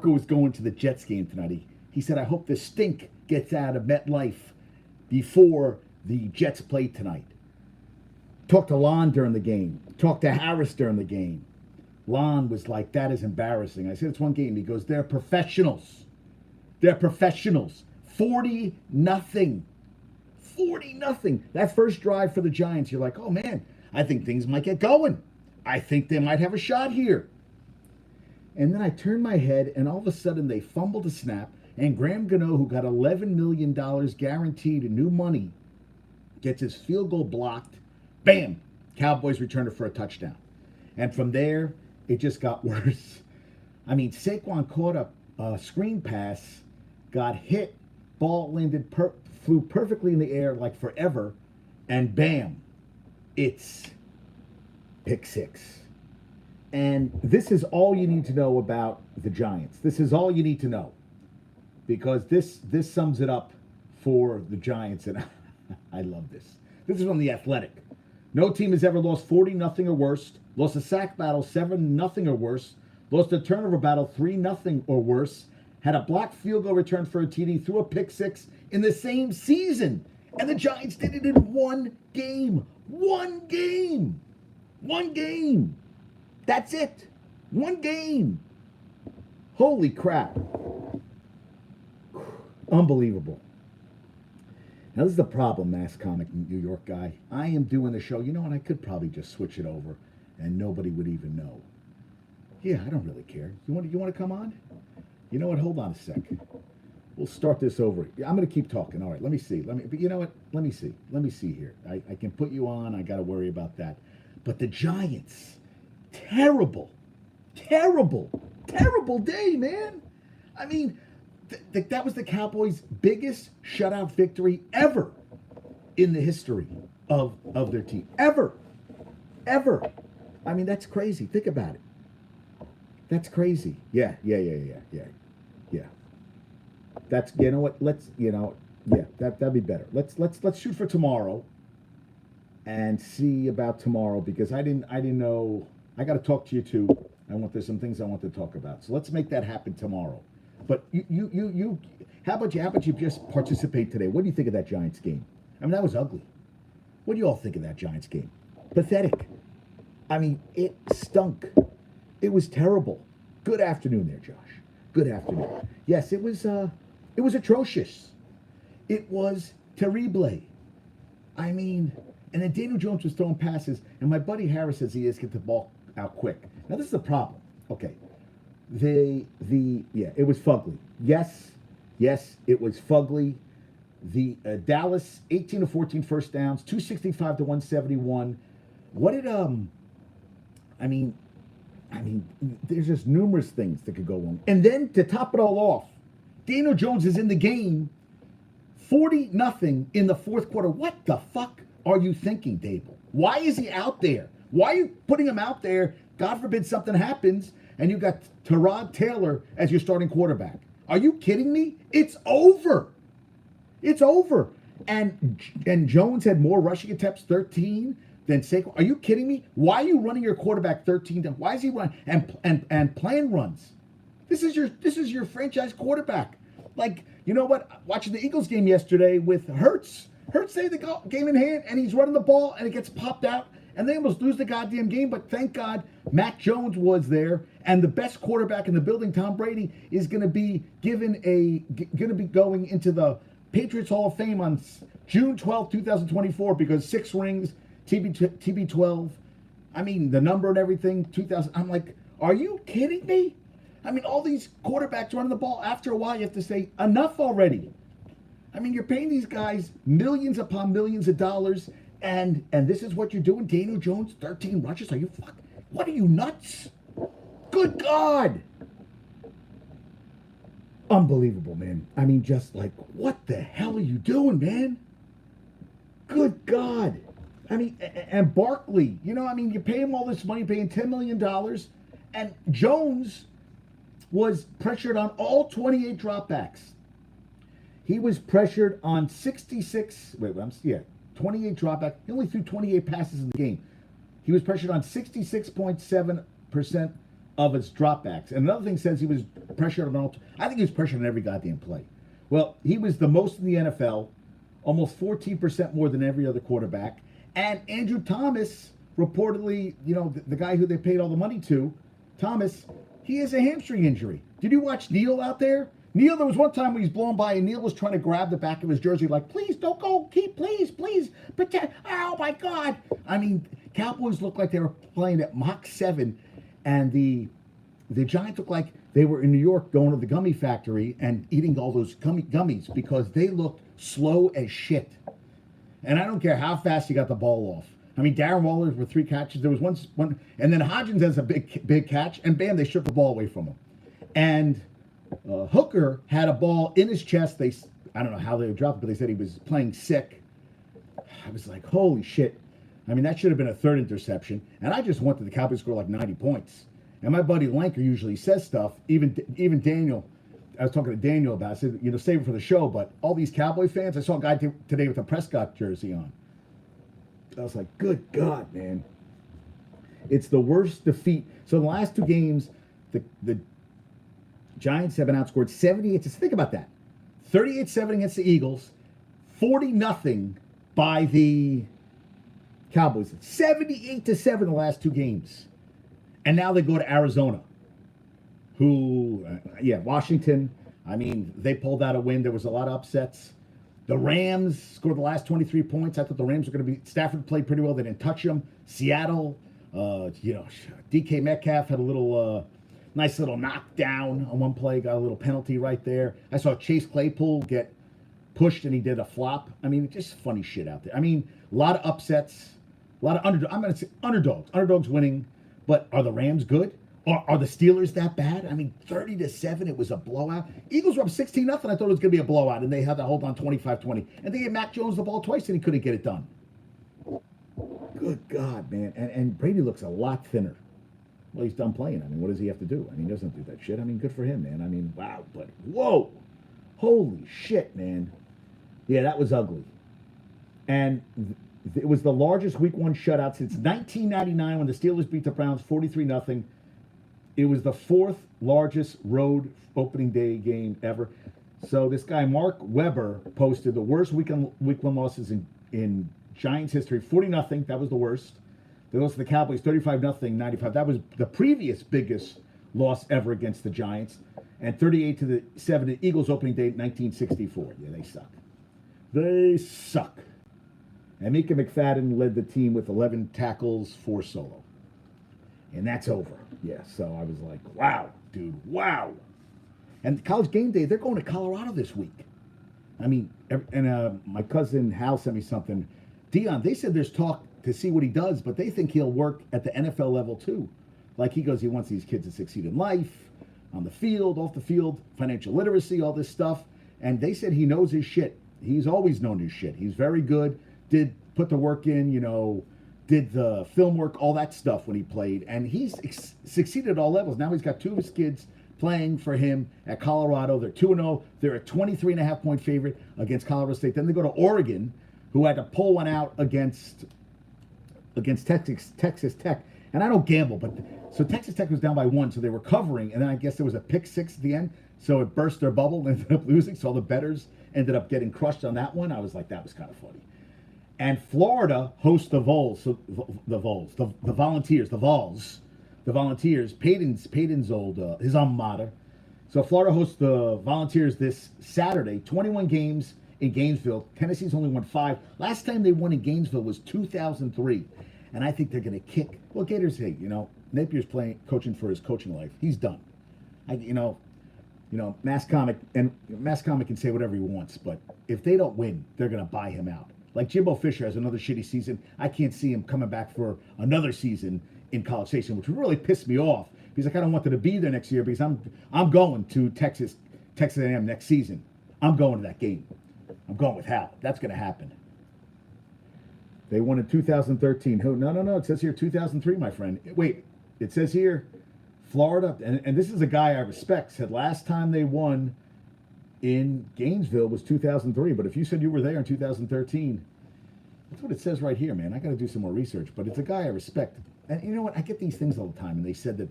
Was going to the Jets game tonight. He said, I hope the stink gets out of MetLife before the Jets play tonight. Talked to Lon during the game. Talked to Harris during the game. Lon was like, that is embarrassing. I said, it's one game. He goes, they're professionals. They're professionals. 40-0. 40-0. That first drive for the Giants, you're like, oh man, I think things might get going. I think they might have a shot here. And then I turned my head, and all of a sudden they fumbled the snap, and Graham Gano, who got $11 million guaranteed in new money, gets his field goal blocked. Bam! Cowboys return it for a touchdown. And from there, it just got worse. I mean, Saquon caught a screen pass, got hit, ball landed, flew perfectly in the air like forever, and bam, it's pick six. And this is all you need to know about the Giants. This is all you need to know. Because this sums it up for the Giants. And I love this. This is from The Athletic. No team has ever lost 40-0 or worse, lost a sack battle 7-0 or worse, lost a turnover battle 3-0 or worse, had a blocked field goal return for a TD, threw a pick six in the same season. And the Giants did it in one game. One game. One game. That's it. One game. Holy crap. Unbelievable. Now, this is the problem, Mass Comic New York guy. I am doing the show. You know what? I could probably just switch it over and nobody would even know. Yeah, I don't really care. You want to come on? You know what? Hold on a sec. We'll start this over. I'm going to keep talking. All right, let me see. But you know what? Let me see. Let me see here. I can put you on. I got to worry about that. But the Giants... Terrible day, man. I mean, that was the Cowboys' biggest shutout victory ever in the history of their team. Ever. I mean, that's crazy. Think about it. That's crazy. Yeah. That's, you know what? That'd be better. Let's shoot for tomorrow and see about tomorrow, because I didn't know. I got to talk to you too. There's some things I want to talk about. So let's make that happen tomorrow. But you, how about you just participate today? What do you think of that Giants game? I mean, that was ugly. What do you all think of that Giants game? Pathetic. I mean, it stunk. It was terrible. Good afternoon there, Josh. Good afternoon. Yes, it was atrocious. It was terrible. I mean, and then Daniel Jones was throwing passes, and my buddy Harris says he has to get the ball out quick. Now, this is the problem. Okay. It was fugly. Yes, it was fugly. The Dallas 18-14 first downs, 265 to 171. What did I mean, there's just numerous things that could go wrong. And then to top it all off, Daniel Jones is in the game, 40-0 in the fourth quarter. What the fuck are you thinking, Dable? Why is he out there? Why are you putting him out there? God forbid something happens and you got Tyrod Taylor as your starting quarterback. Are you kidding me? It's over. It's over. And Jones had more rushing attempts, 13, than Saquon. Are you kidding me? Why are you running your quarterback 13? Why is he running and playing runs? This is your franchise quarterback. Like, you know what? Watching the Eagles game yesterday with Hurts. Hurts had the game in hand, and he's running the ball, and it gets popped out, and they almost lose the goddamn game. But thank God Mac Jones was there, and the best quarterback in the building, Tom Brady, is going to be going into the Patriots Hall of Fame on June 12th, 2024, because 6 rings, TB12. I mean, the number and everything, 2000. I'm like, are you kidding me? I mean, all these quarterbacks running the ball, after a while, you have to say, enough already. I mean, you're paying these guys millions upon millions of dollars, and this is what you're doing? Daniel Jones, 13 rushes? Are you what are you, nuts? Good God! Unbelievable, man. I mean, just like, what the hell are you doing, man? Good God. I mean, and Barkley, you pay him all this money, paying $10 million, and Jones was pressured on all 28 dropbacks. He was pressured on 28 dropbacks. He only threw 28 passes in the game. He was pressured on 66.7% of his dropbacks. And another thing says he was pressured on all. I think he was pressured on every goddamn play. Well, he was the most in the NFL, almost 14% more than every other quarterback. And Andrew Thomas, reportedly, the guy who they paid all the money to, Thomas, he has a hamstring injury. Did you watch Neil out there? Neil, there was one time when he's blown by and Neil was trying to grab the back of his jersey like, please don't go, please, protect. Oh my God. I mean, Cowboys looked like they were playing at Mach 7 and the Giants looked like they were in New York going to the gummy factory and eating all those gummies because they looked slow as shit. And I don't care how fast he got the ball off. I mean, Darren Waller with 3 catches. There was one, and then Hodgins has a big catch, and bam, they stripped the ball away from him. And Hooker had a ball in his chest. I don't know how they dropped it, but they said he was playing sick. I was like, holy shit. I mean, that should have been a 3rd interception. And I just wanted the Cowboys to score like 90 points. And my buddy Lanker usually says stuff. Even Daniel, I was talking to Daniel about it. I said, save it for the show. But all these Cowboy fans, I saw a guy today with a Prescott jersey on. I was like, good God, man. It's the worst defeat. So the last 2 games, the Giants have been outscored 78. Think about that. 38-7 against the Eagles, 40-0 by the Cowboys. 78-7 the last 2 games. And now they go to Arizona, who, Washington. I mean, they pulled out a win. There was a lot of upsets. The Rams scored the last 23 points. I thought the Rams were going to be. Stafford played pretty well. They didn't touch him. Seattle, DK Metcalf had a little nice little knockdown on one play. Got a little penalty right there. I saw Chase Claypool get pushed and he did a flop. I mean, just funny shit out there. I mean, a lot of upsets, a lot of underdogs. I'm going to say underdogs. Underdogs winning. But are the Rams good? Or are the Steelers that bad? I mean, 30-7, it was a blowout. Eagles were up 16-0. I thought it was going to be a blowout, and they had to hold on 25-20. And they gave Mac Jones the ball twice, and he couldn't get it done. Good God, man. And Brady looks a lot thinner. Well, he's done playing. I mean, what does he have to do? I mean, he doesn't do that shit. I mean, good for him, man. I mean, wow. But, whoa. Holy shit, man. Yeah, that was ugly. And it was the largest Week 1 shutout since 1999 when the Steelers beat the Browns 43-0. It was the 4th largest road opening day game ever. So this guy, Mark Weber, posted the worst Week 1 losses in Giants history, 40-0. That was the worst. They lost to the Cowboys 35-0, 95. That was the previous biggest loss ever against the Giants. And 38-7, the Eagles opening day 1964. Yeah, they suck. They suck. And Mika McFadden led the team with 11 tackles, 4 solo. And that's over. Yeah, so I was like, wow, dude, wow. And College Game Day, they're going to Colorado this week. I mean, and my cousin Hal sent me something. Dion, they said there's talk to see what he does, but they think he'll work at the NFL level too. Like he goes, he wants these kids to succeed in life, on the field, off the field, financial literacy, all this stuff. And they said he knows his shit. He's always known his shit. He's very good. Did put the work in, did the film work, all that stuff when he played. And he's succeeded at all levels. Now he's got 2 of his kids playing for him at Colorado. They're 2-0. They're a 23.5-point favorite against Colorado State. Then they go to Oregon, who had to pull one out against Texas Tech. And I don't gamble, but so Texas Tech was down by 1, so they were covering. And then I guess there was a pick 6 at the end. So it burst their bubble and ended up losing. So all the bettors ended up getting crushed on that one. I was like, that was kind of funny. And Florida hosts the Vols, the Volunteers, Peyton's old, his alma mater. So Florida hosts the Volunteers this Saturday, 21 games in Gainesville. Tennessee's only won 5. Last time they won in Gainesville was 2003. And I think they're going to kick. Well, Gators, hey, Napier's coaching for his coaching life. He's done. Mass Comic can say whatever he wants, but if they don't win, they're going to buy him out. Like Jimbo Fisher has another shitty season. I can't see him coming back for another season in College Station, which would really piss me off because I kind of wanted to be there next year because I'm going to Texas A&M next season. I'm going to that game. I'm going with Hal. That's going to happen. They won in 2013. No. It says here 2003, my friend. Wait, it says here Florida, and this is a guy I respect, said last time they won in Gainesville was 2003. But if you said you were there in 2013, that's what it says right here, man. I got to do some more research. But it's a guy I respect. And you know what? I get these things all the time. And they said that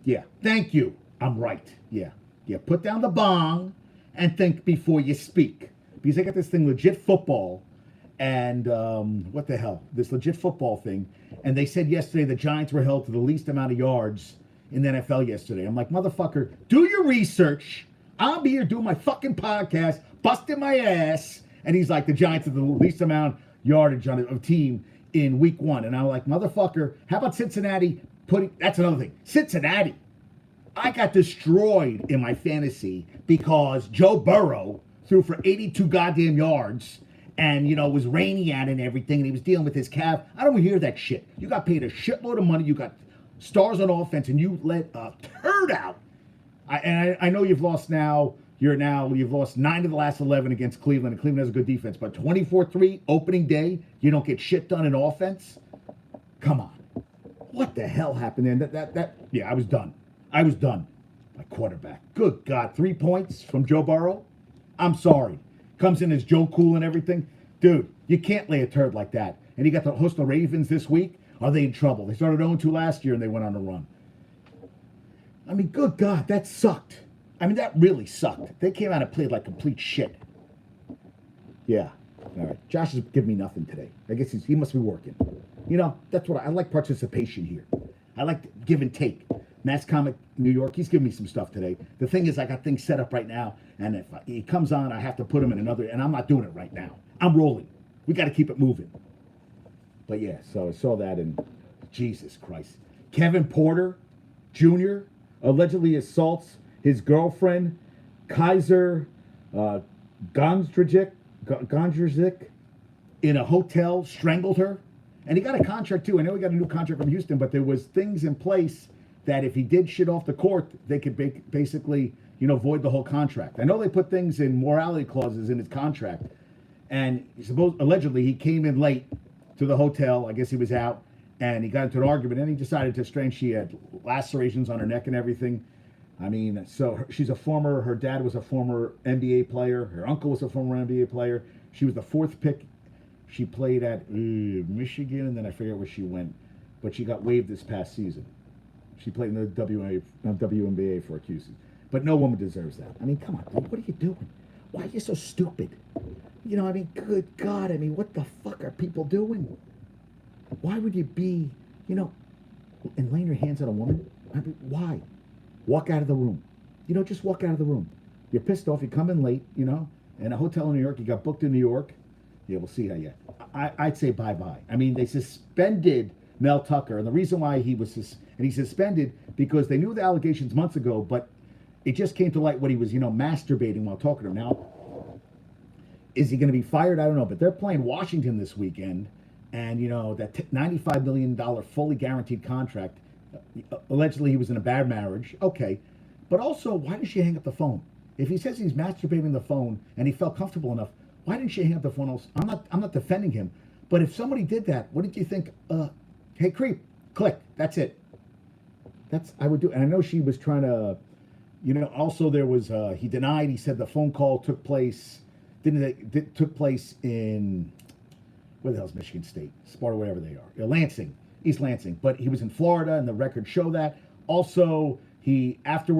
Yeah. Thank you. I'm right. Yeah. Yeah. Put down the bong and think before you speak. Because they got this thing, legit football, and what the hell? This legit football thing. And they said yesterday the Giants were held to the least amount of yards in the NFL yesterday. I'm like, motherfucker, do your research. I'll be here doing my fucking podcast, busting my ass. And he's like, the Giants are the least amount yardage on a team in week one. And I'm like, motherfucker, how about Cincinnati that's another thing. Cincinnati. I got destroyed in my fantasy because Joe Burrow threw for 82 goddamn yards and, it was rainy out and everything, and he was dealing with his calf. I don't hear that shit. You got paid a shitload of money. You got stars on offense, and you let a turd out. I know you've lost now. You've lost 9 of the last 11 against Cleveland, and Cleveland has a good defense. But 24-3, opening day, you don't get shit done in offense? Come on. What the hell happened there? Yeah, I was done. My quarterback. Good God. 3 points from Joe Burrow? I'm sorry. Comes in as Joe Cool and everything. Dude, you can't lay a turd like that. And you got to host the Ravens this week. Are they in trouble? They started 0-2 last year and they went on a run. I mean, good God, that sucked. I mean, that really sucked. They came out and played like complete shit. Yeah. All right. Josh is giving me nothing today. I guess he must be working. That's what I like, participation here. I like give and take. Mass Comic New York, he's giving me some stuff today. The thing is, I got things set up right now, and if he comes on, I have to put him in another, and I'm not doing it right now. I'm rolling. We got to keep it moving. But yeah, so I saw that, and Jesus Christ. Kevin Porter Jr. allegedly assaults his girlfriend, Kaiser Gondrzik, in a hotel, strangled her. And he got a contract, too. I know he got a new contract from Houston, but there was things in place that if he did shit off the court, they could basically, void the whole contract. I know they put things in morality clauses in his contract. And allegedly, he came in late to the hotel. I guess he was out, and he got into an argument, and he decided to strangle. She had lacerations on her neck and everything. I mean, so her dad was a former NBA player. Her uncle was a former NBA player. She was the 4th pick. She played at Michigan, and then I forget where she went. But she got waived this past season. She played in the WNBA for a QC. But no woman deserves that. I mean, come on, dude. What are you doing? Why are you so stupid? Good God. I mean, what the fuck are people doing? Why would you be, and laying your hands on a woman? I mean, why? Walk out of the room. Just walk out of the room. You're pissed off. You come in late, in a hotel in New York. You got booked in New York. Yeah, we'll see how you. I'd say bye-bye. I mean, they suspended Mel Tucker, and the reason why he suspended because they knew the allegations months ago, but it just came to light what he was, masturbating while talking to him. Now, is he going to be fired? I don't know, but they're playing Washington this weekend, and that $95 million fully guaranteed contract. Allegedly, he was in a bad marriage. Okay, but also, why did she hang up the phone? If he says he's masturbating the phone and he felt comfortable enough, why didn't she hang up the phone? I'm not defending him, but if somebody did that, what did you think? Hey, creep, click. That's it. I would do. And I know she was trying to, also there was, he denied, he said the phone call took place, took place in, where the hell's Michigan State? Sparta, wherever they are. Lansing, East Lansing. But he was in Florida, and the records show that. Also, after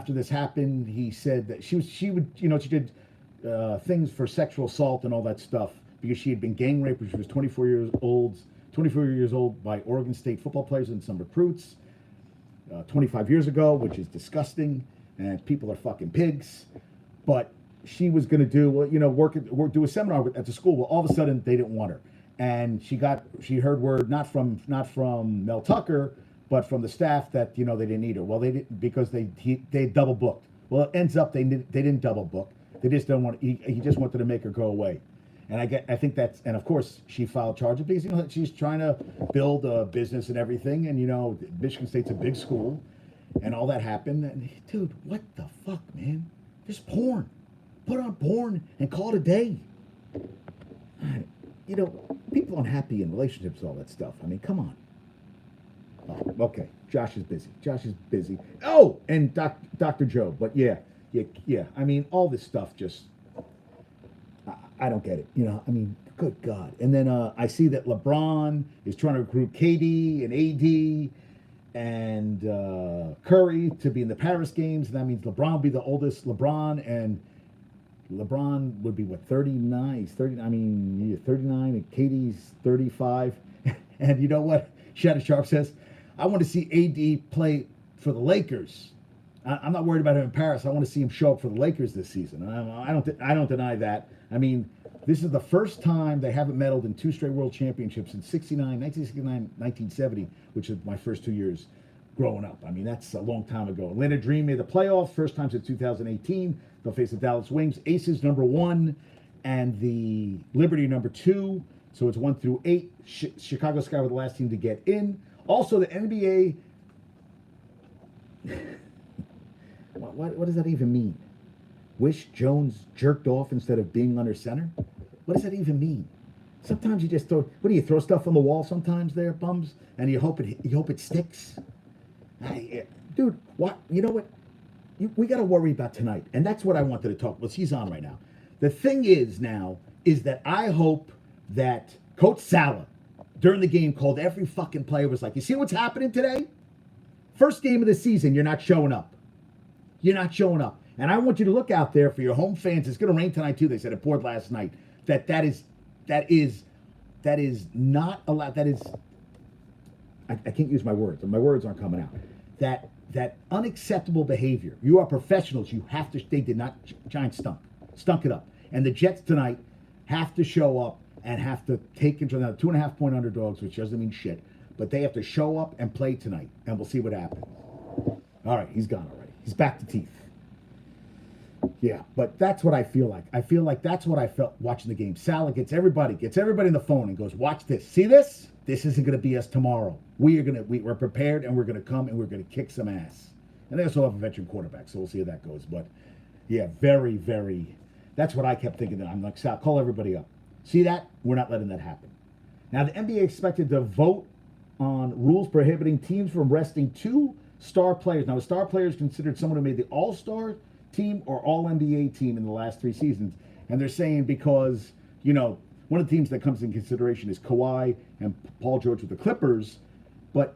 this happened, he said that she did things for sexual assault and all that stuff because she had been gang raped when she was 24 years old by Oregon State football players and some recruits 25 years ago, which is disgusting, and people are fucking pigs. But she was going to do, do a seminar at the school. Well, all of a sudden they didn't want her, and she heard word not from Mel Tucker, but from the staff that they didn't need her. Well, they didn't because they double booked. Well, it ends up they didn't double book. They just don't want. He just wanted to make her go away, and I think that's, and of course she filed charges because she's trying to build a business and everything, and Michigan State's a big school, and all that happened. And dude, what the fuck, man? Just porn. Put on porn and call it a day. People unhappy in relationships, all that stuff. I mean, come on. Oh, okay, Josh is busy. Oh, and Dr. Joe, but yeah. I mean, all this stuff just, I don't get it. I mean, good God. And then I see that LeBron is trying to recruit KD and AD, and Curry to be in the Paris games. And that means LeBron will be the oldest LeBron, and LeBron would be what, 39? He's 30. I mean, 39, and Katie's 35. And you know what? Shannon Sharp says, I want to see AD play for the Lakers. I'm not worried about him in Paris. I want to see him show up for the Lakers this season. I don't deny that. I mean, this is the first time they haven't medaled in 2 straight world championships in 1969, 1970, which is my first 2 years growing up. I mean, that's a long time ago. Atlanta Dream made the playoffs, first time since 2018. They'll face the Dallas Wings. Aces #1 and the Liberty #2. So it's 1 through 8. Chicago Sky were the last team to get in. Also, the NBA. What does that even mean? Wish Jones jerked off instead of being under center? What does that even mean? Sometimes you just throw. What do you throw stuff on the wall? Sometimes there, bums, and you hope it sticks. Dude, what? You know what? We got to worry about tonight, and that's what I wanted to talk about. He's on right now. The thing is that I hope that Coach Salah during the game called every fucking player, was like, you see what's happening today? First game of the season, you're not showing up. You're not showing up. And I want you to look out there for your home fans. It's going to rain tonight too. They said it poured last night. That is not allowed. That is, I can't use my words. My words aren't coming out. That unacceptable behavior. You are professionals. You have to. They did not. Giants stunk it up. And the Jets tonight have to show up and have to take control. Now 2.5 point underdogs, which doesn't mean shit, but they have to show up and play tonight, and we'll see what happens. All right, he's gone already. He's back to teeth. Yeah, but that's what I feel like. I feel like that's what I felt watching the game. Salah gets everybody on the phone and goes, watch this. See this? This isn't going to be us tomorrow. We're prepared, and we're going to come, and we're going to kick some ass. And they also have a veteran quarterback, so we'll see how that goes. But, yeah, very, very, that's what I kept thinking. I'm like, Sal, call everybody up. See that? We're not letting that happen. Now, the NBA expected to vote on rules prohibiting teams from resting 2 star players. Now, a star player is considered someone who made the All-Star team or All-NBA team in the last 3 seasons. And they're saying because, one of the teams that comes in consideration is Kawhi and Paul George with the Clippers. But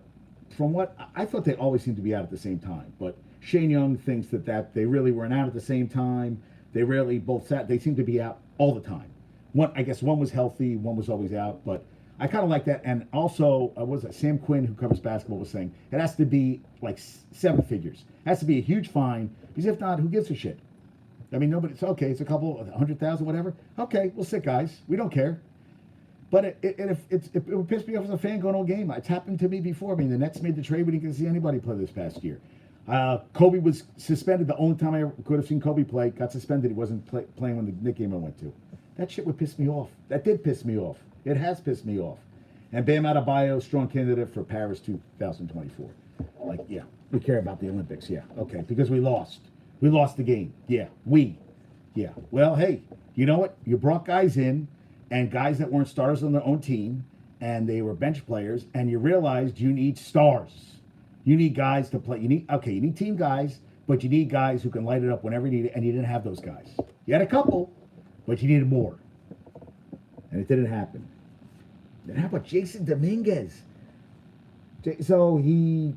from what I thought, they always seem to be out at the same time. But Shane Young thinks that they really weren't out at the same time. They rarely both sat. They seem to be out all the time. I guess one was healthy, one was always out. But I kind of like that. And also, Sam Quinn, who covers basketball, was saying it has to be like 7 figures. It has to be a huge fine. Because if not, who gives a shit? I mean, nobody. It's okay. It's a couple, 100,000, whatever. Okay, we'll sit, guys. We don't care. But it would piss me off as a fan going to a game. It's happened to me before. I mean, the Nets made the trade. We didn't get to see anybody play this past year. Kobe was suspended. The only time I ever could have seen Kobe play, got suspended. He wasn't playing when the Knicks game I went to. That shit would piss me off. That did piss me off. It has pissed me off. And Bam Adebayo, strong candidate for Paris 2024. Like, yeah, we care about the Olympics. Yeah, okay, because we lost. We lost the game. Yeah, Yeah. Well, hey, you know what? You brought guys in, and guys that weren't starters on their own team, and they were bench players, and you realized you need stars. You need guys to play. You need team guys, but you need guys who can light it up whenever you need it, and you didn't have those guys. You had a couple, but you needed more. And it didn't happen. Then how about Jason Dominguez? So he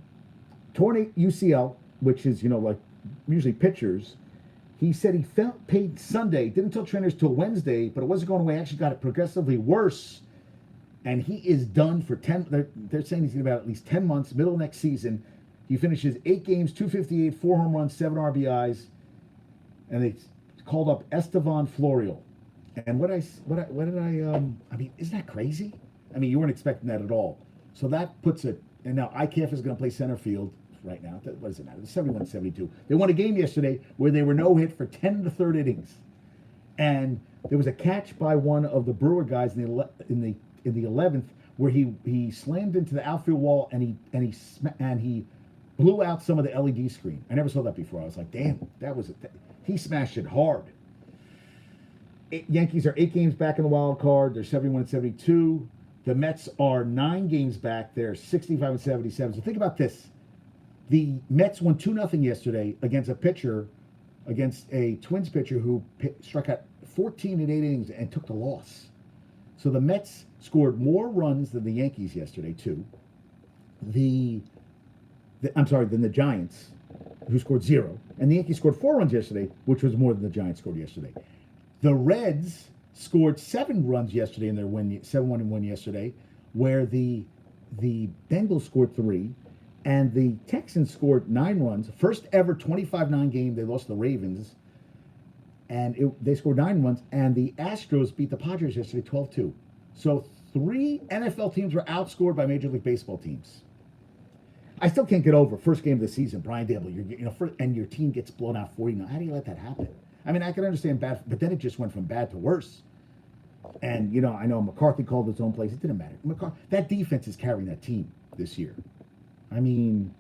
torn UCL, which is, like usually pitchers. He said he felt paid Sunday, didn't tell trainers till Wednesday, but it wasn't going away. Actually got it progressively worse. And he is done for 10, they're saying he's going to be out at least 10 months, middle of next season. He finishes 8 games, 258, 4 home runs, 7 RBIs. And they called up Estevan Florial. And what did I mean, isn't that crazy? I mean, you weren't expecting that at all. So that puts it, and now IKF is going to play center field right now. What does it matter? It's 71-72. They won a game yesterday where they were no hit for 10 to 3rd innings. And there was a catch by one of the Brewer guys in the 11th where he slammed into the outfield wall and he blew out some of the LED screen. I never saw that before. I was like, damn, he smashed it hard. Yankees are 8 games back in the wild card. They're 71-72. The Mets are 9 games back. They're 65-77. So think about this. The Mets won 2-0 yesterday against a Twins pitcher who struck out 14 in 8 innings and took the loss. So the Mets scored more runs than the Yankees yesterday, too. The I'm sorry, than the Giants, who scored 0. And the Yankees scored 4 runs yesterday, which was more than the Giants scored yesterday. The Reds scored 7 runs yesterday in their win, 7-1 win yesterday, where the Bengals scored 3, and the Texans scored 9 runs. First ever 25-9 game. They lost to the Ravens, and they scored 9 runs. And the Astros beat the Padres yesterday 12-2. So 3 NFL teams were outscored by Major League Baseball teams. I still can't get over first game of the season, Brian Dable. And your team gets blown out 40-9. How do you let that happen? I mean, I can understand bad, but then it just went from bad to worse. And I know McCarthy called his own plays. It didn't matter. That defense is carrying that team this year. I mean,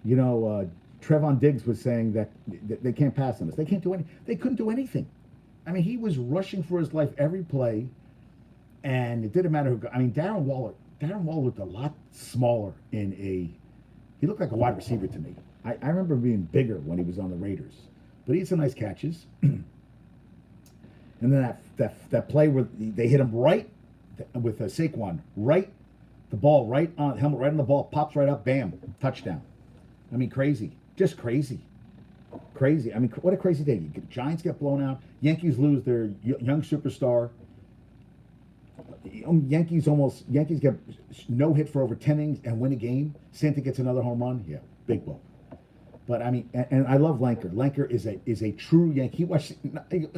Trevon Diggs was saying that they can't pass on us. They can't do anything. They couldn't do anything. I mean, he was rushing for his life every play, and it didn't matter who. I mean, Darren Waller looked a lot smaller He looked like a wide receiver to me. I remember him being bigger when he was on the Raiders, but he had some nice catches. And then that play where they hit him right with Saquon, the ball right on helmet, right on the ball, pops right up, bam, touchdown. I mean, crazy, just crazy. I mean, what a crazy day. Giants get blown out. Yankees lose their young superstar. Yankees get no hit for over 10 innings and win a game. Santa gets another home run. Yeah, big blow. But I mean, and I love Lanker. Lanker is a true Yankee.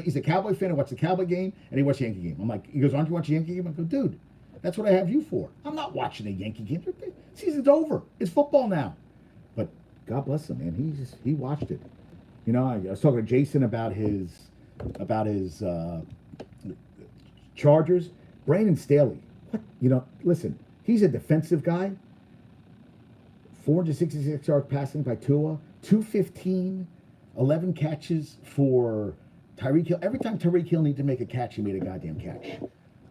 He's a Cowboy fan who watched the Cowboy game and he watched the Yankee game. I'm like, he goes, aren't you watching the Yankee game? I go, dude, that's what I have you for. I'm not watching a Yankee game. Season's over. It's football now. But God bless him, man. He watched it. I was talking to Jason about his Chargers. Brandon Staley. What? Listen, he's a defensive guy. 466 yards passing by Tua, 215, 11 catches for Tyreek Hill. Every time Tyreek Hill needed to make a catch, he made a goddamn catch.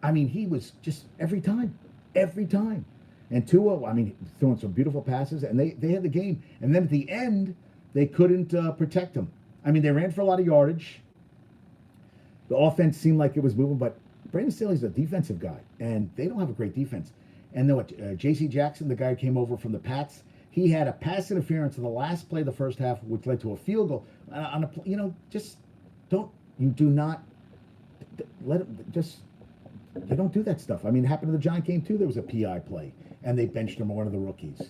I mean, he was just every time. And Tua, I mean, throwing some beautiful passes, and they had the game. And then at the end, they couldn't protect him. I mean, they ran for a lot of yardage. The offense seemed like it was moving, but Brandon Staley's a defensive guy, and they don't have a great defense. And then J.C. Jackson, the guy who came over from the Pats, he had a pass interference in the last play of the first half, which led to a field goal. They don't do that stuff. I mean, it happened in the Giant game too. There was a PI play, and they benched him, one of the rookies.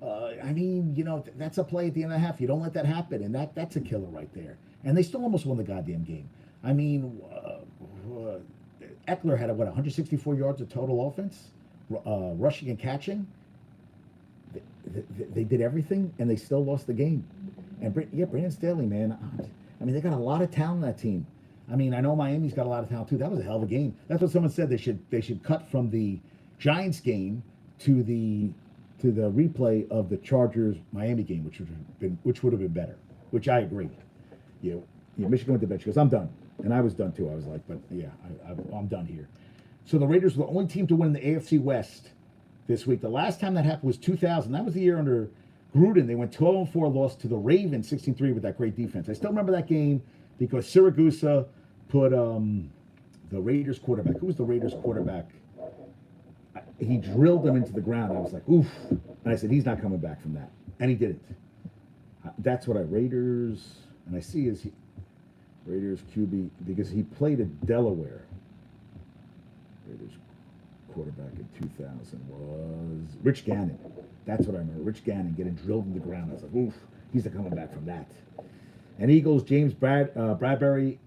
I mean, that's a play at the end of the half. You don't let that happen, and that's a killer right there. And they still almost won the goddamn game. I mean, Eckler had 164 yards of total offense, rushing and catching. They did everything, and they still lost the game. And Brandon Staley, man. I mean, they got a lot of talent on that team. I mean, I know Miami's got a lot of talent too. That was a hell of a game. That's what someone said. They should cut from the Giants game to the replay of the Chargers Miami game, which would have been better. Which I agree. Michigan went to bench because I'm done, and I was done too. I was like, but yeah, I'm done here. So the Raiders were the only team to win the AFC West this week. The last time that happened was 2000. That was the year under Gruden. They went 12-4, lost to the Ravens 16-3 with that great defense. I still remember that game because Siragusa put the Raiders quarterback. Who was the Raiders quarterback? He drilled him into the ground. I was like, oof. And I said, he's not coming back from that. And he didn't. That's what Raiders, and I see Raiders QB, because he played at Delaware. Raiders quarterback in 2000 was Rich Gannon. That's what I remember. Rich Gannon getting drilled in the ground. I was like, oof, he's not coming back from that. And Eagles, James Bradbury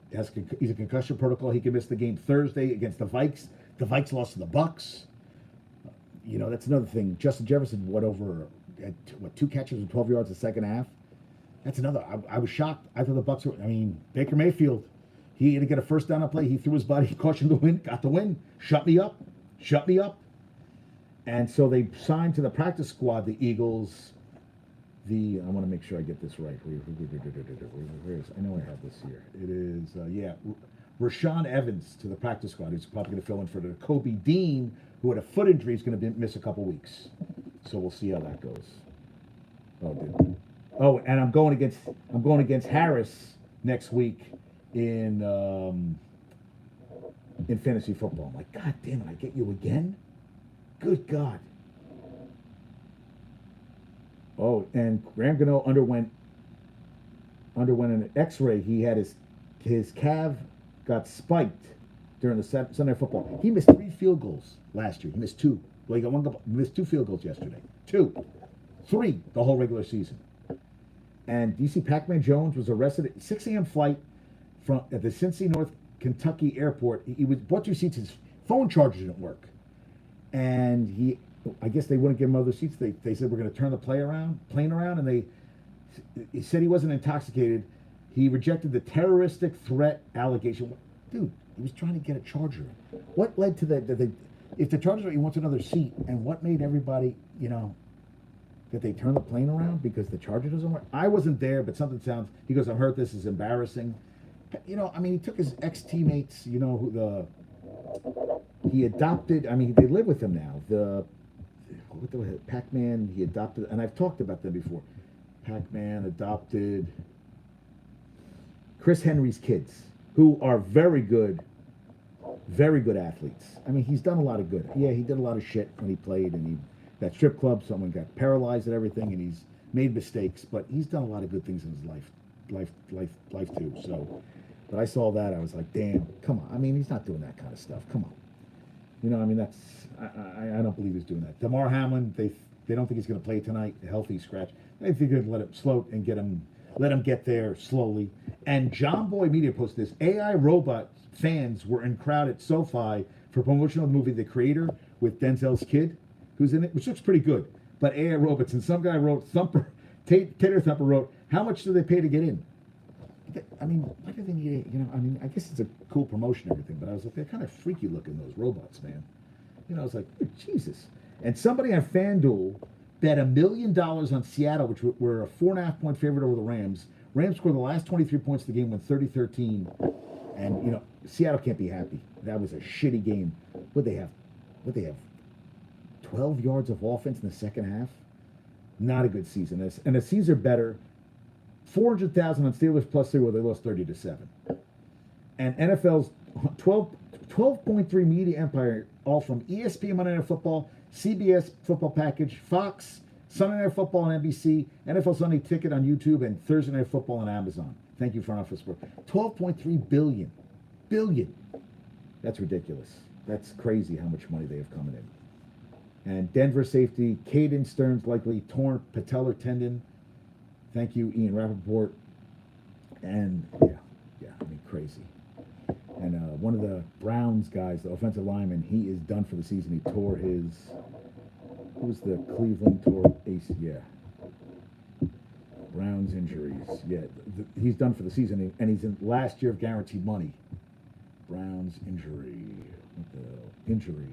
he's a concussion protocol. He can miss the game Thursday against the Vikes. The Vikes lost to the Bucks. That's another thing. Justin Jefferson, had 2 catches and 12 yards the second half. That's another. I was shocked. I thought the Bucks were. I mean, Baker Mayfield, he had to get a first down on play. He threw his body, cautioned the win, got the win. Shut me up. And so they signed to the practice squad, the Eagles. I want to make sure I get this right. I know I have this here. It is, Rashawn Evans to the practice squad. He's probably going to fill in for the Kobe Dean, who had a foot injury. He's going to miss a couple weeks. So we'll see how that goes. And I'm going against Harris next week in fantasy football. I'm like, God damn it, I get you again? Good God. Oh, and Graham Gano underwent an X-ray. He had his calf got spiked during the Sunday Night Football. He missed 3 field goals last year. He missed 2. Well, he got one. He missed 2 field goals yesterday. 2, 3 the whole regular season. And do you see Pac-Man Jones was arrested at 6 a.m. flight from at the Cincy, North Kentucky airport. He was bought 2 seats. His phone charger didn't work, and I guess they wouldn't give him other seats. They said we're going to turn the plane around, and he said he wasn't intoxicated. He rejected the terroristic threat allegation. Dude, he was trying to get a charger. What led to that? If the charger, he wants another seat, and what made everybody, that they turn the plane around because the charger doesn't work? I wasn't there, but something sounds. He goes, "I'm hurt. This is embarrassing." He took his ex-teammates. He adopted. They live with him now. What the Pac-Man? He adopted, and I've talked about them before. Pac-Man adopted Chris Henry's kids, who are very good athletes. He's done a lot of good. Yeah, he did a lot of shit when he played, and that strip club, someone got paralyzed and everything, and he's made mistakes, but he's done a lot of good things in his life too. So, but I saw that, I was like, damn, come on. He's not doing that kind of stuff. Come on. That's I don't believe he's doing that. Damar Hamlin, they don't think he's going to play tonight. A healthy scratch. They think they're going to let him float and let him get there slowly. And John Boy Media posted this. AI robot fans were in crowd at SoFi for promotion of the movie The Creator with Denzel's kid, who's in it, which looks pretty good. But AI robots, and some guy wrote, Tater Thumper wrote, how much do they pay to get in? Why do they need it? I guess it's a cool promotion and everything, but I was like, they're kind of freaky looking, those robots, man. I was like, Jesus. And somebody on FanDuel bet $1 million on Seattle, which were a 4.5-point favorite over the Rams. Rams scored the last 23 points of the game, went 30-13. And, Seattle can't be happy. That was a shitty game. Would they have 12 yards of offense in the second half? Not a good season. And the Seas are better. 400,000 on Steelers plus 3, where they lost 30-7. And NFL's 12.3 media empire, all from ESPN Monday Night Football, CBS Football Package, Fox, Sunday Night Football on NBC, NFL Sunday Ticket on YouTube, and Thursday Night Football on Amazon. Thank you, Front Office Sport. 12.3 billion. That's ridiculous. That's crazy how much money they have coming in. And Denver safety, Caden Stearns likely torn patellar tendon. Thank you, Ian Rappaport. And crazy. And one of the Browns guys, the offensive lineman, he is done for the season. He tore his, who was the Cleveland tore AC? Yeah. Browns injuries. Yeah, he's done for the season, and he's in last year of guaranteed money. Browns injury. What the hell? Injury.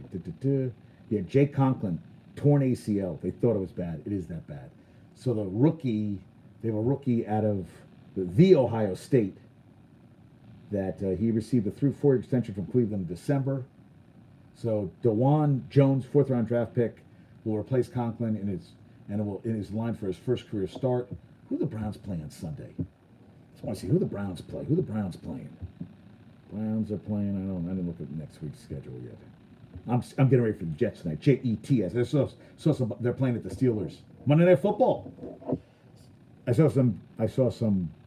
Yeah, Jake Conklin, torn ACL. They thought it was bad. It is that bad. So they have a rookie out of the Ohio State that he received a 3-4 extension from Cleveland in December. So DeJuan Jones, 4th-round draft pick, will replace Conklin in his line for his first career start. Who the Browns play on Sunday? Just want to see who the Browns play. Who the Browns playing? Browns are playing. I didn't look at next week's schedule yet. I'm getting ready for the Jets tonight. Jets. I saw some. They're playing at the Steelers. Monday Night Football. I saw some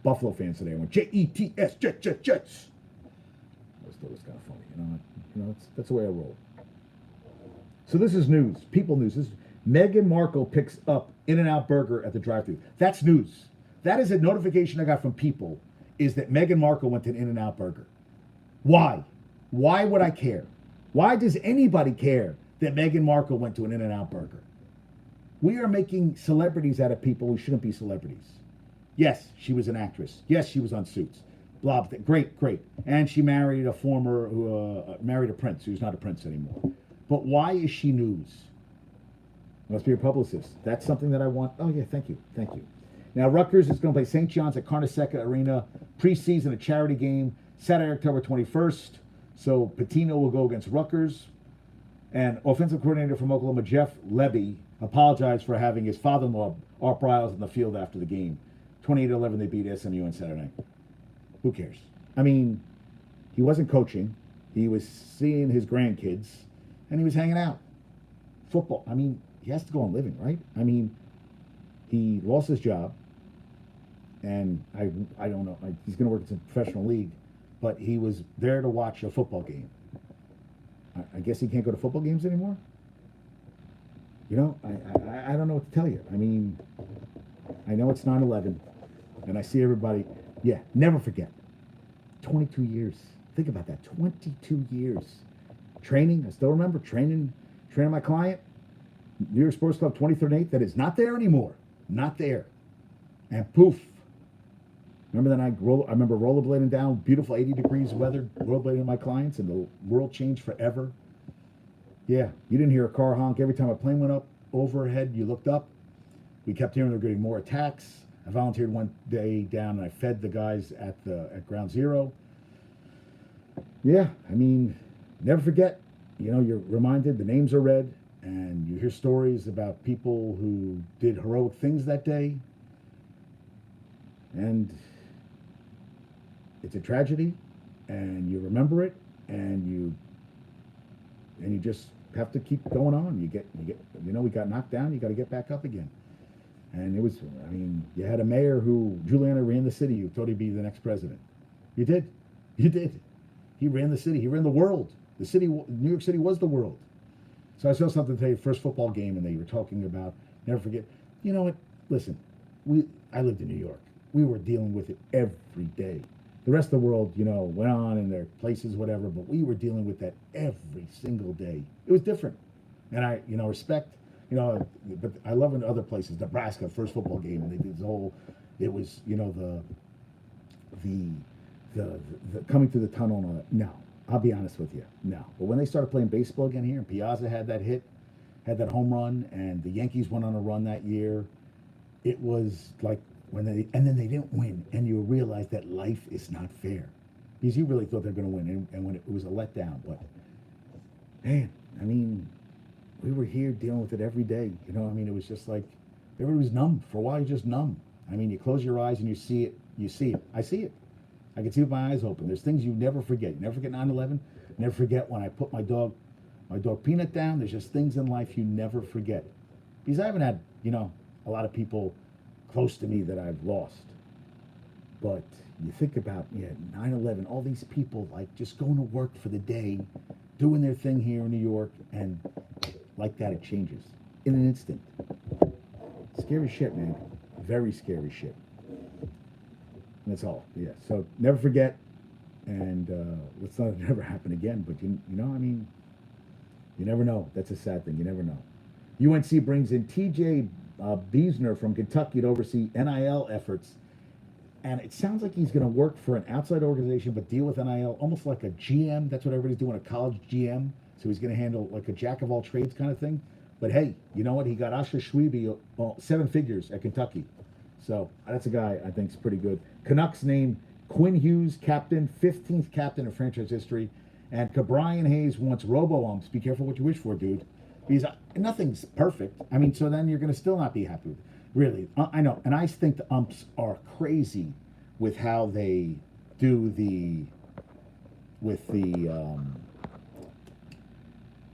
Buffalo fans today. I went Jets. Jets. I thought it was kind of funny. That's the way I roll. So this is news. People news. This is Meghan Markle picks up In-N-Out Burger at the drive-thru. That's news. That is a notification I got from people, is that Meghan Markle went to an In-N-Out Burger. Why? Why would I care? Why does anybody care that Meghan Markle went to an In-N-Out Burger? We are making celebrities out of people who shouldn't be celebrities. Yes, she was an actress. Yes, she was on Suits. Blah, blah, great. And she married married a prince who's not a prince anymore. But why is she news? Must be a publicist. That's something that I want. Oh, yeah, thank you. Now, Rutgers is going to play St. John's at Carnesecca Arena. Preseason, a charity game, Saturday, October 21st. So Patino will go against Rutgers. And offensive coordinator from Oklahoma, Jeff Lebby, apologized for having his father-in-law, Art Briles, in the field after the game. 28-11, they beat SMU on Saturday night. Who cares? He wasn't coaching. He was seeing his grandkids, and he was hanging out. Football. He has to go on living, right? He lost his job, and I don't know. He's going to work in some professional league, but he was there to watch a football game. I guess he can't go to football games anymore. You know, I don't know what to tell you. I mean, I know it's 9/11, and I see everybody. Yeah, never forget. 22 years. Think about that. 22 years. Training. I still remember training my client. New York Sports Club 23rd and 8th. That is not there anymore. Not there. And poof. Remember that I remember rollerblading down, beautiful 80 degrees weather, rollerblading with my clients, and the world changed forever. Yeah, you didn't hear a car honk every time a plane went up overhead. You looked up. We kept hearing they're getting more attacks. I volunteered one day down and I fed the guys at Ground Zero. Yeah, I mean, never forget. You know, you're reminded, the names are read, and you hear stories about people who did heroic things that day. And it's a tragedy, and you remember it, and you just have to keep going on. We got knocked down, you got to get back up again. And it was, I mean, you had a mayor who, Giuliani, ran the city, who thought he'd be the next president. You did. He ran the city. He ran the world. The city, New York City was the world. So I saw something today, first football game, and they were talking about, never forget, you know what, listen, I lived in New York. We were dealing with it every day. The rest of the world, you know, went on in their places, whatever, but we were dealing with that every single day. It was different. And I, you know, respect, you know, but I love in other places, Nebraska, first football game, and they did the whole, it was, you know, the coming through the tunnel and all that. No, I'll be honest with you, no. But when they started playing baseball again here, and Piazza had that hit, had that home run, and the Yankees went on a run that year, it was like, and then they didn't win, and you realize that life is not fair, because you really thought they were going to win, and when it was a letdown. But man, I mean, we were here dealing with it every day. You know, I mean, it was just like everybody was numb for a while. You're just numb. I mean, you close your eyes and you see it. You see it. I see it. I can see with my eyes open. There's things you never forget. You never forget 9/11. Never forget when I put my dog Peanut down. There's just things in life you never forget, because I haven't had, you know, a lot of people close to me that I've lost. But you think about 9/11, all these people like just going to work for the day, doing their thing here in New York, and like that it changes in an instant. Scary shit, man. Very scary shit. And that's all. Yeah. So never forget, and let's not it never happen again. But you know, I mean, you never know. That's a sad thing. You never know. UNC brings in TJ Beesner from Kentucky to oversee NIL efforts. And it sounds like he's going to work for an outside organization but deal with NIL almost like a GM. That's what everybody's doing, a college GM. So he's going to handle like a jack of all trades kind of thing. But hey, you know what? He got Asha Schwebe 7 figures at Kentucky. So that's a guy I think is pretty good. Canucks named Quinn Hughes captain, 15th captain in franchise history. And Cabrian Hayes wants robo-umps. Be careful what you wish for, dude. Because nothing's perfect. I mean, so then you're going to still not be happy with it. Really. I know. And I think the umps are crazy with how they do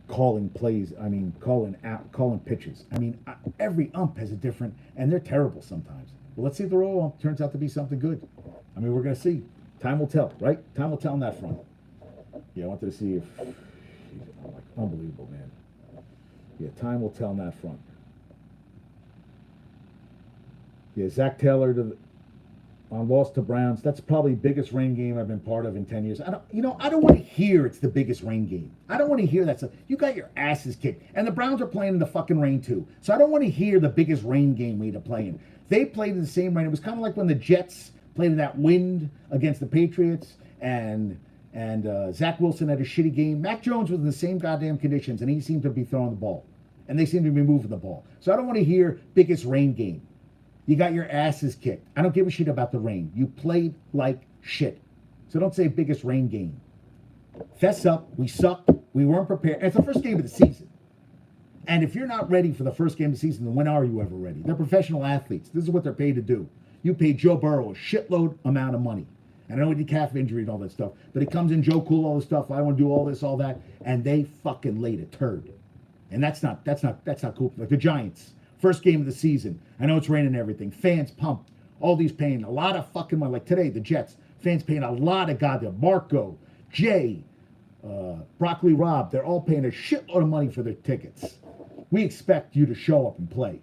calling plays. I mean, calling pitches. I mean, every ump has a different, and they're terrible sometimes. Well, let's see if the robo ump turns out to be something good. I mean, we're going to see. Time will tell, right? Time will tell on that front. Yeah, I wanted to see if, unbelievable, man. Yeah, time will tell on that front. Yeah, Zach Taylor on loss to Browns. That's probably the biggest rain game I've been part of in 10 years. I don't want to hear it's the biggest rain game. I don't want to hear that stuff. You got your asses kicked. And the Browns are playing in the fucking rain too. So I don't want to hear the biggest rain game we had to play in. They played in the same rain. It was kind of like when the Jets played in that wind against the Patriots, and Zach Wilson had a shitty game. Mac Jones was in the same goddamn conditions, and he seemed to be throwing the ball. And they seemed to be moving the ball. So I don't want to hear biggest rain game. You got your asses kicked. I don't give a shit about the rain. You played like shit. So don't say biggest rain game. Fess up. We sucked. We weren't prepared. And it's the first game of the season. And if you're not ready for the first game of the season, then when are you ever ready? They're professional athletes. This is what they're paid to do. You pay Joe Burrow a shitload amount of money. And I know he did calf injury and all that stuff. But it comes in Joe Cool, all this stuff. I want to do all this, all that. And they fucking laid a turd. And that's not cool. Like the Giants. First game of the season. I know it's raining and everything. Fans pumped. All these paying a lot of fucking money. Like today, the Jets. Fans paying a lot of goddamn. Marco, Jay, Broccoli Rob, they're all paying a shitload of money for their tickets. We expect you to show up and play.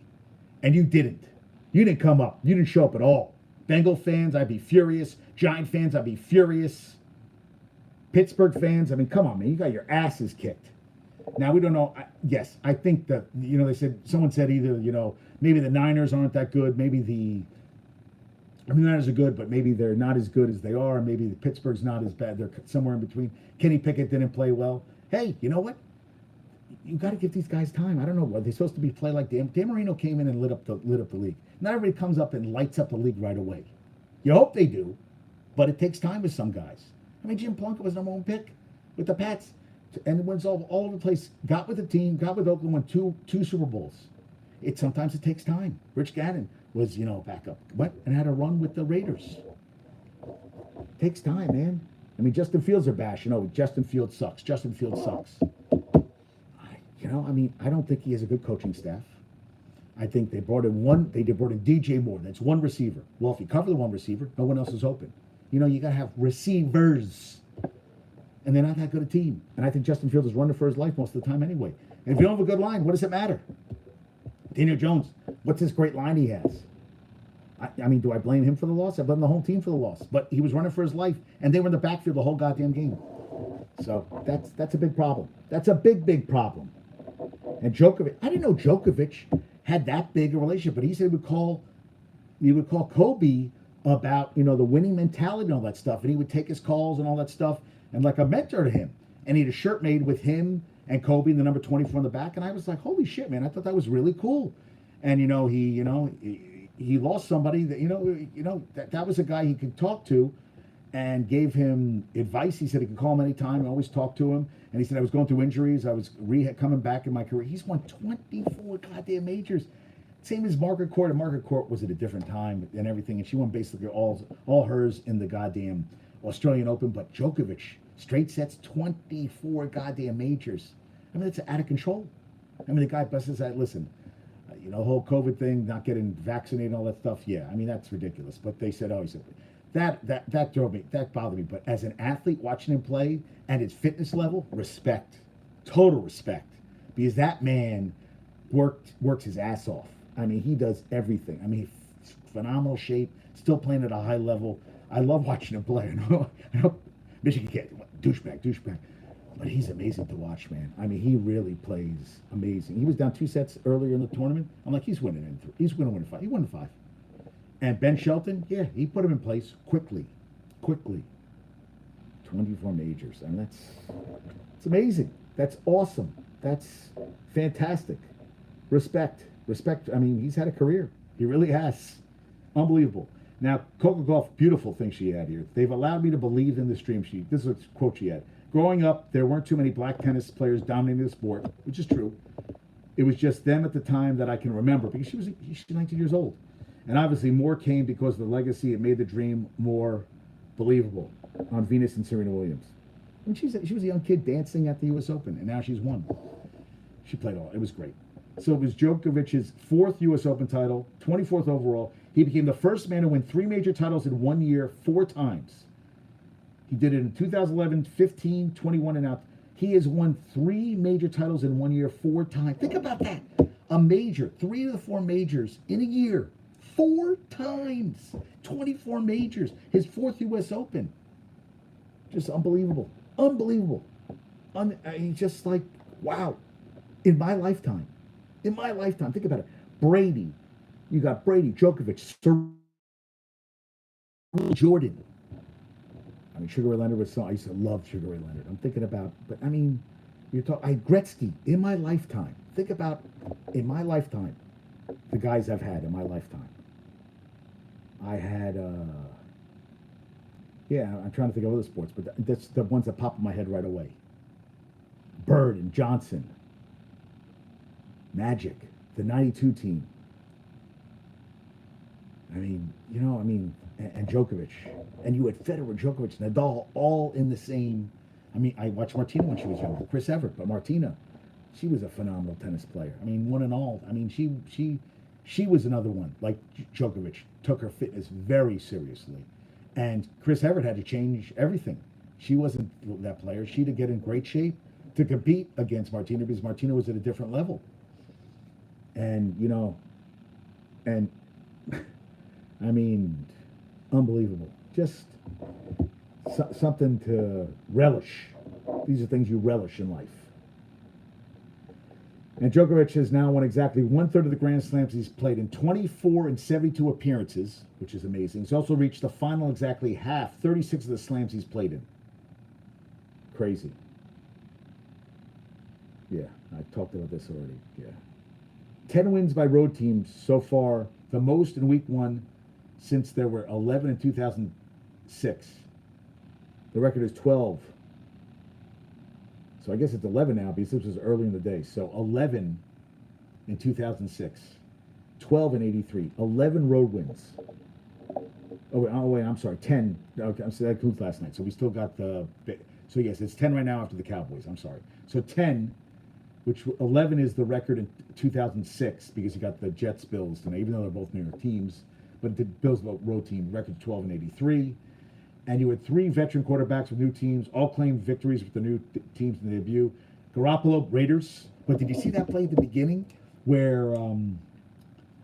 And you didn't. You didn't come up. You didn't show up at all. Bengal fans, I'd be furious. Giant fans, I'd be furious. Pittsburgh fans, I mean, come on, man. You got your asses kicked. Now, we don't know. Yes, I think that, someone said either, maybe the Niners aren't that good. Maybe the Niners are good, but maybe they're not as good as they are. Maybe the Pittsburgh's not as bad. They're somewhere in between. Kenny Pickett didn't play well. Hey, you know what? You got to give these guys time. I don't know. Are they supposed to be play like Dan Marino came in and lit up the league? Not everybody comes up and lights up the league right away. You hope they do, but it takes time with some guys. I mean, Jim Plunkett was number one pick with the Pats, and wins all over the place. Got with the team, got with Oakland, won two Super Bowls. Sometimes it takes time. Rich Gannon was, backup, went and had a run with the Raiders. Takes time, man. I mean, Justin Fields are bash. Justin Fields sucks. Justin Fields sucks. I don't think he has a good coaching staff. I think they brought in DJ Moore. That's one receiver. Well, if you cover the one receiver, no one else is open. You got to have receivers. And they're not that good a team. And I think Justin Fields is running for his life most of the time anyway. And if you don't have a good line, what does it matter? Daniel Jones, what's this great line he has? I mean, do I blame him for the loss? I blame the whole team for the loss. But he was running for his life, and they were in the backfield the whole goddamn game. So that's a big problem. That's a big, big problem. And Djokovic, I didn't know Djokovic had that big a relationship, but he said he would call Kobe about, the winning mentality and all that stuff. And he would take his calls and all that stuff and like a mentor to him. And he had a shirt made with him and Kobe and the number 24 on the back. And I was like, holy shit, man, I thought that was really cool. And, he lost somebody that, that was a guy he could talk to and gave him advice. He said he could call him anytime. I always talk to him. And he said, I was going through injuries. I was coming back in my career. He's won 24 goddamn majors. Same as Margaret Court. And Margaret Court was at a different time and everything. And she won basically all hers in the goddamn Australian Open. But Djokovic, straight sets, 24 goddamn majors. I mean, it's out of control. I mean, the guy busts that. Listen, the whole COVID thing, not getting vaccinated and all that stuff. Yeah, I mean, that's ridiculous. But they said, he said, that drove me, that bothered me. But as an athlete watching him play and his fitness level, respect, total respect, because that man works his ass off. I mean, he does everything. I mean, he's phenomenal shape, still playing at a high level. I love watching him play. I know Michigan can't, douchebag. But he's amazing to watch, man. I mean, he really plays amazing. He was down 2 sets earlier in the tournament. I'm like, he's winning in 3. He's going to win 5. He won 5. And Ben Shelton, yeah, he put him in place quickly. 24 majors. I mean, it's amazing. That's awesome. That's fantastic. Respect. I mean, he's had a career. He really has. Unbelievable. Now, Coco Gauff, beautiful thing she had here. They've allowed me to believe in the stream. This is a quote she had. Growing up, there weren't too many black tennis players dominating the sport, which is true. It was just them at the time that I can remember, because she's 19 years old. And obviously more came because of the legacy. It made the dream more believable on Venus and Serena Williams. And she was a young kid dancing at the U.S. Open, and now she's won. She played all. It was great. So it was Djokovic's 4th U.S. Open title, 24th overall. He became the first man to win 3 major titles in 1 year 4 times. He did it in 2011, 15, 21, and out. He has won 3 major titles in 1 year 4 times. Think about that. A major, 3 of the 4 majors in a year, 4 times. 24 majors. His 4th U.S. Open. Just unbelievable. He's just like, wow. In my lifetime. Think about it. Brady. You got Brady, Djokovic, Jordan. I mean, Sugar Ray Leonard was so. I used to love Sugar Ray Leonard. I'm thinking about, but I mean, Gretzky in my lifetime. Think about in my lifetime, the guys I've had in my lifetime. I had, I'm trying to think of other sports, but that's the ones that pop in my head right away. Bird and Johnson, Magic, the '92 team. I mean, and Djokovic. And you had Federer, Djokovic, Nadal, all in the same. I mean, I watched Martina when she was younger, Chris Evert, but Martina. She was a phenomenal tennis player. I mean, one and all. I mean, she was another one. Like Djokovic, took her fitness very seriously, and Chris Evert had to change everything. She wasn't that player. She had to get in great shape to compete against Martina because Martina was at a different level. And and I mean, unbelievable. Just something to relish. These are things you relish in life. And Djokovic has now won exactly 1/3 of the Grand Slams he's played in 24 and 72 appearances, which is amazing. He's also reached the final exactly half, 36 of the slams he's played in. Crazy. Yeah, I talked about this already. Yeah. 10 wins by road teams so far, the most in week one since there were 11 in 2006. The record is 12. So I guess it's 11 now because this was early in the day. So 11 in 2006, 12 in 83, 11 road wins. Oh wait, I'm sorry, 10. Okay, so that includes last night. So we still got the. So yes, it's 10 right now after the Cowboys. I'm sorry. So 10, which 11 is the record in 2006 because you got the Jets, Bills tonight, even though they're both New York teams. But the Bills road team record 12 and 83. And you had 3 veteran quarterbacks with new teams, all claimed victories with the new teams in the debut. Garoppolo, Raiders. But did you see that play at the beginning where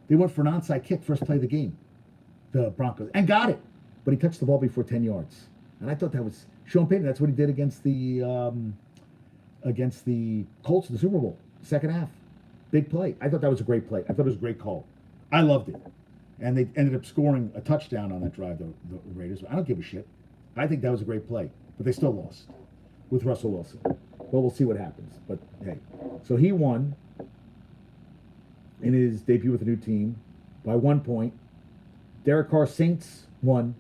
they went for an onside kick first play of the game, the Broncos, and got it. But he touched the ball before 10 yards. And I thought that was Sean Payton. That's what he did against the Colts in the Super Bowl, second half. Big play. I thought that was a great play. I thought it was a great call. I loved it. And they ended up scoring a touchdown on that drive, the Raiders. I don't give a shit. I think that was a great play. But they still lost with Russell Wilson. Well, we'll see what happens. But, hey. So he won in his debut with a new team by 1 point. Derek Carr Saints won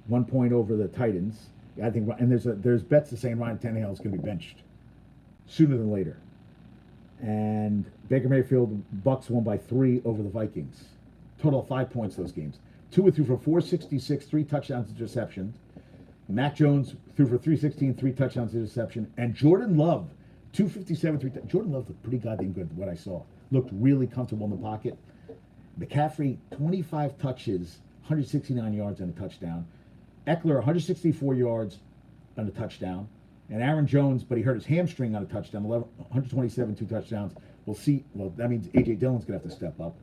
1 point over the Titans. I think, and there's bets that saying Ryan Tannehill is going to be benched sooner than later. And Baker Mayfield Bucks won by 3 over the Vikings. Total of 5 points those games. Tua threw for 466, 3 touchdowns and interceptions. Mac Jones threw for 316, 3 touchdowns and interception. And Jordan Love, 257, 3. Jordan Love looked pretty goddamn good, what I saw. Looked really comfortable in the pocket. McCaffrey, 25 touches, 169 yards and a touchdown. Eckler, 164 yards and a touchdown. And Aaron Jones, but he hurt his hamstring on a touchdown, 127, 2 touchdowns. We'll see. Well, that means A.J. Dillon's going to have to step up.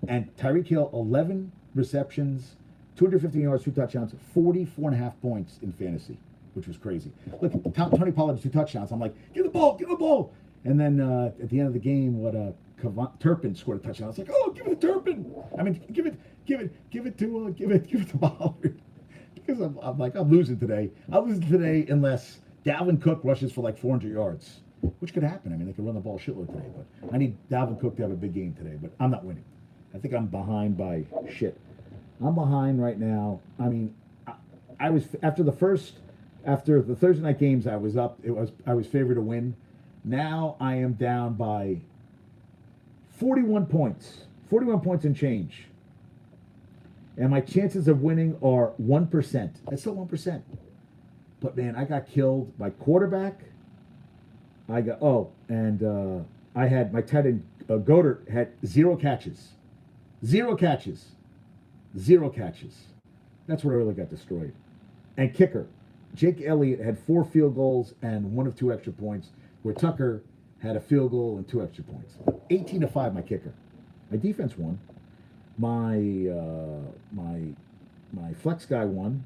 And Tyreek Hill, 11 receptions, 250 yards, 2 touchdowns, 44.5 points in fantasy, which was crazy. Look, Tony Pollard, 2 touchdowns. I'm like, give the ball. And then at the end of the game, Turpin scored a touchdown. I was like, oh, give it to Turpin. I mean, give it to Pollard. Because I'm like, I'm losing today. I'll lose today unless Dalvin Cook rushes for like 400 yards, which could happen. I mean, they could run the ball shitload today, but I need Dalvin Cook to have a big game today, but I'm not winning. I think I'm behind by shit. I'm behind right now. I mean, I was after the Thursday night games, I was up. I was favored to win. Now I am down by 41 points. 41 points and change. And my chances of winning are 1%. That's still 1%. But man, I got killed by quarterback. I had my tight end Goddard had 0 catches. 0 catches. 0 catches. That's where I really got destroyed. And kicker, Jake Elliott had 4 field goals and 1 of 2 extra points, where Tucker had a field goal and 2 extra points. 18-5, my kicker. My defense won. My flex guy won.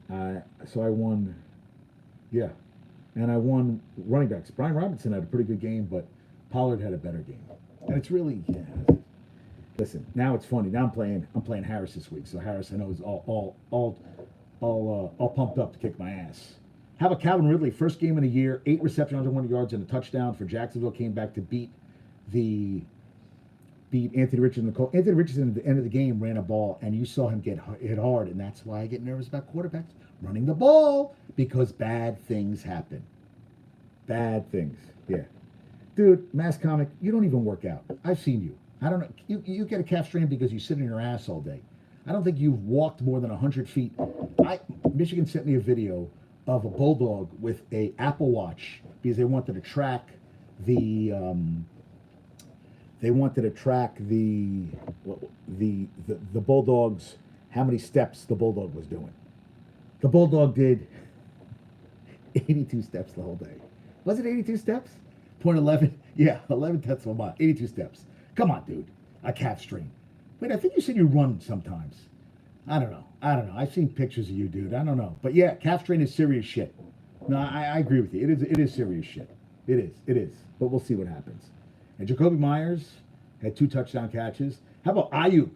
So I won. Yeah. And I won running backs. Brian Robinson had a pretty good game, but Pollard had a better game. And it's really, listen, now it's funny. Now I'm playing Harris this week. So Harris, I know, is all pumped up to kick my ass. How about Calvin Ridley? First game in a year, 8 receptions, 100 yards, and a touchdown for Jacksonville. Came back to beat Anthony Richardson. Anthony Richardson at the end of the game ran a ball, and you saw him get hit hard, and that's why I get nervous about quarterbacks running the ball, because bad things happen. Bad things, yeah. Dude, Mass Comic, you don't even work out. I've seen you. I don't know. You get a calf strain because you sit in your ass all day. I don't think you've walked more than 100 feet. Michigan sent me a video of a bulldog with a Apple Watch because they wanted to track the they wanted to track the Bulldogs, how many steps the Bulldog was doing. The Bulldog did 82 steps the whole day. Was it 82 steps? Point 11? Yeah, 11 tenths of a mile. 82 steps. Come on, dude. A calf strain. Wait, I think you said you run sometimes. I don't know. I've seen pictures of you, dude. I don't know. But yeah, calf strain is serious shit. No, I agree with you. It is serious shit. It is. But we'll see what happens. And Jacoby Myers had 2 touchdown catches. How about Ayuk?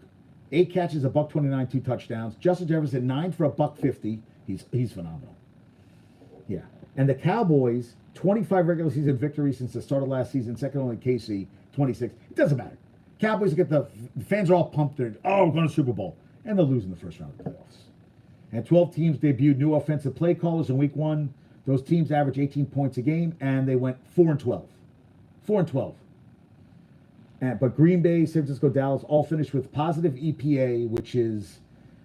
8 catches, a buck 29, 2 touchdowns. Justin Jefferson 9 for a buck 50. He's phenomenal. Yeah. And the Cowboys, 25 regular season victories since the start of last season, second only KC, 26. It doesn't matter. Cowboys get the fans are all pumped. They're, we're going to Super Bowl. And they'll lose in the first round of the playoffs. And 12 teams debuted new offensive play callers in week 1. Those teams averaged 18 points a game, and they went 4-12. 4-12. But Green Bay, San Francisco, Dallas all finished with positive EPA, which is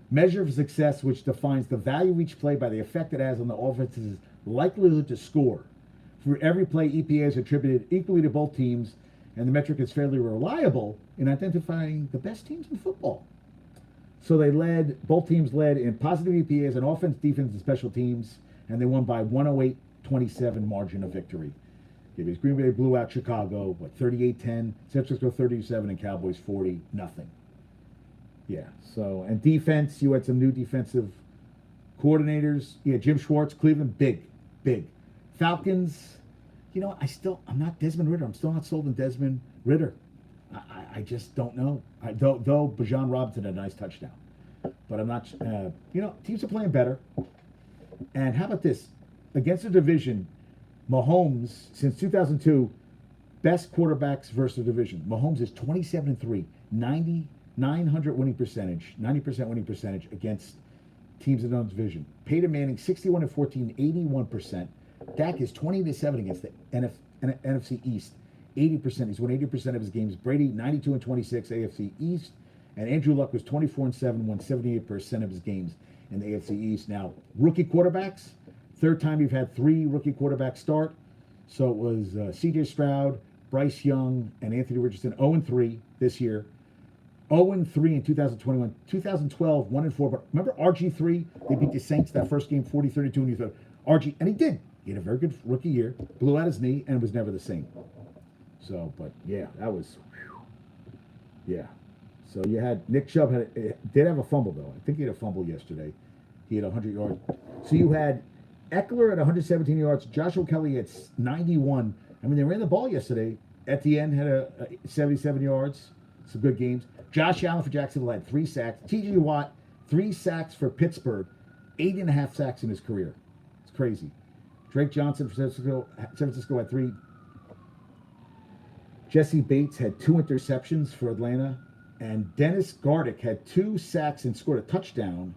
measure of success, which defines the value of each play by the effect it has on the offense's likelihood to score. For every play, EPA is attributed equally to both teams, and the metric is fairly reliable in identifying the best teams in football. So both teams led in positive EPAs on offense, defense, and special teams, and they won by 108-27 margin of victory. Because Green Bay blew out Chicago, 38-10, San Francisco 37, and Cowboys 40-0. Yeah, so, and defense, you had some new defensive coordinators. Yeah, Jim Schwartz, Cleveland, big. Falcons, I'm not Desmond Ritter. I'm still not sold on Desmond Ritter. I just don't know. Though Bijan Robinson had a nice touchdown. But I'm not, teams are playing better. And how about this? Against the division, Mahomes, since 2002, best quarterbacks versus the division. Mahomes is 27-3, 900 winning percentage, 90% winning percentage against teams in the division. Peyton Manning, 61-14, 81%. Dak is 20-7 against the NFC East, 80%. He's won 80% of his games. Brady, 92-26, AFC East. And Andrew Luck was 24-7, won 78% of his games in the AFC East. Now, rookie quarterbacks, third time you've had 3 rookie quarterbacks start. So it was C.J. Stroud, Bryce Young, and Anthony Richardson, 0-3 this year. 0-3 in 2021. 2012, 1-4. But remember RG3? They beat the Saints that first game, 40-32, and you thought, RG, and he did. He had a very good rookie year, blew out his knee, and was never the same. So, but yeah, that was, yeah. So you had Nick Chubb did have a fumble though. I think he had a fumble yesterday. He had 100 yards. So you had Eckler at 117 yards. Joshua Kelly at 91. I mean, they ran the ball yesterday. At the end, had a 77 yards. Some good games. Josh Allen for Jacksonville had 3 sacks. T.J. Watt, 3 sacks for Pittsburgh. 8.5 sacks in his career. It's crazy. Drake Johnson for San Francisco had 3. Jesse Bates had 2 interceptions for Atlanta. And Dennis Gardick had 2 sacks and scored a touchdown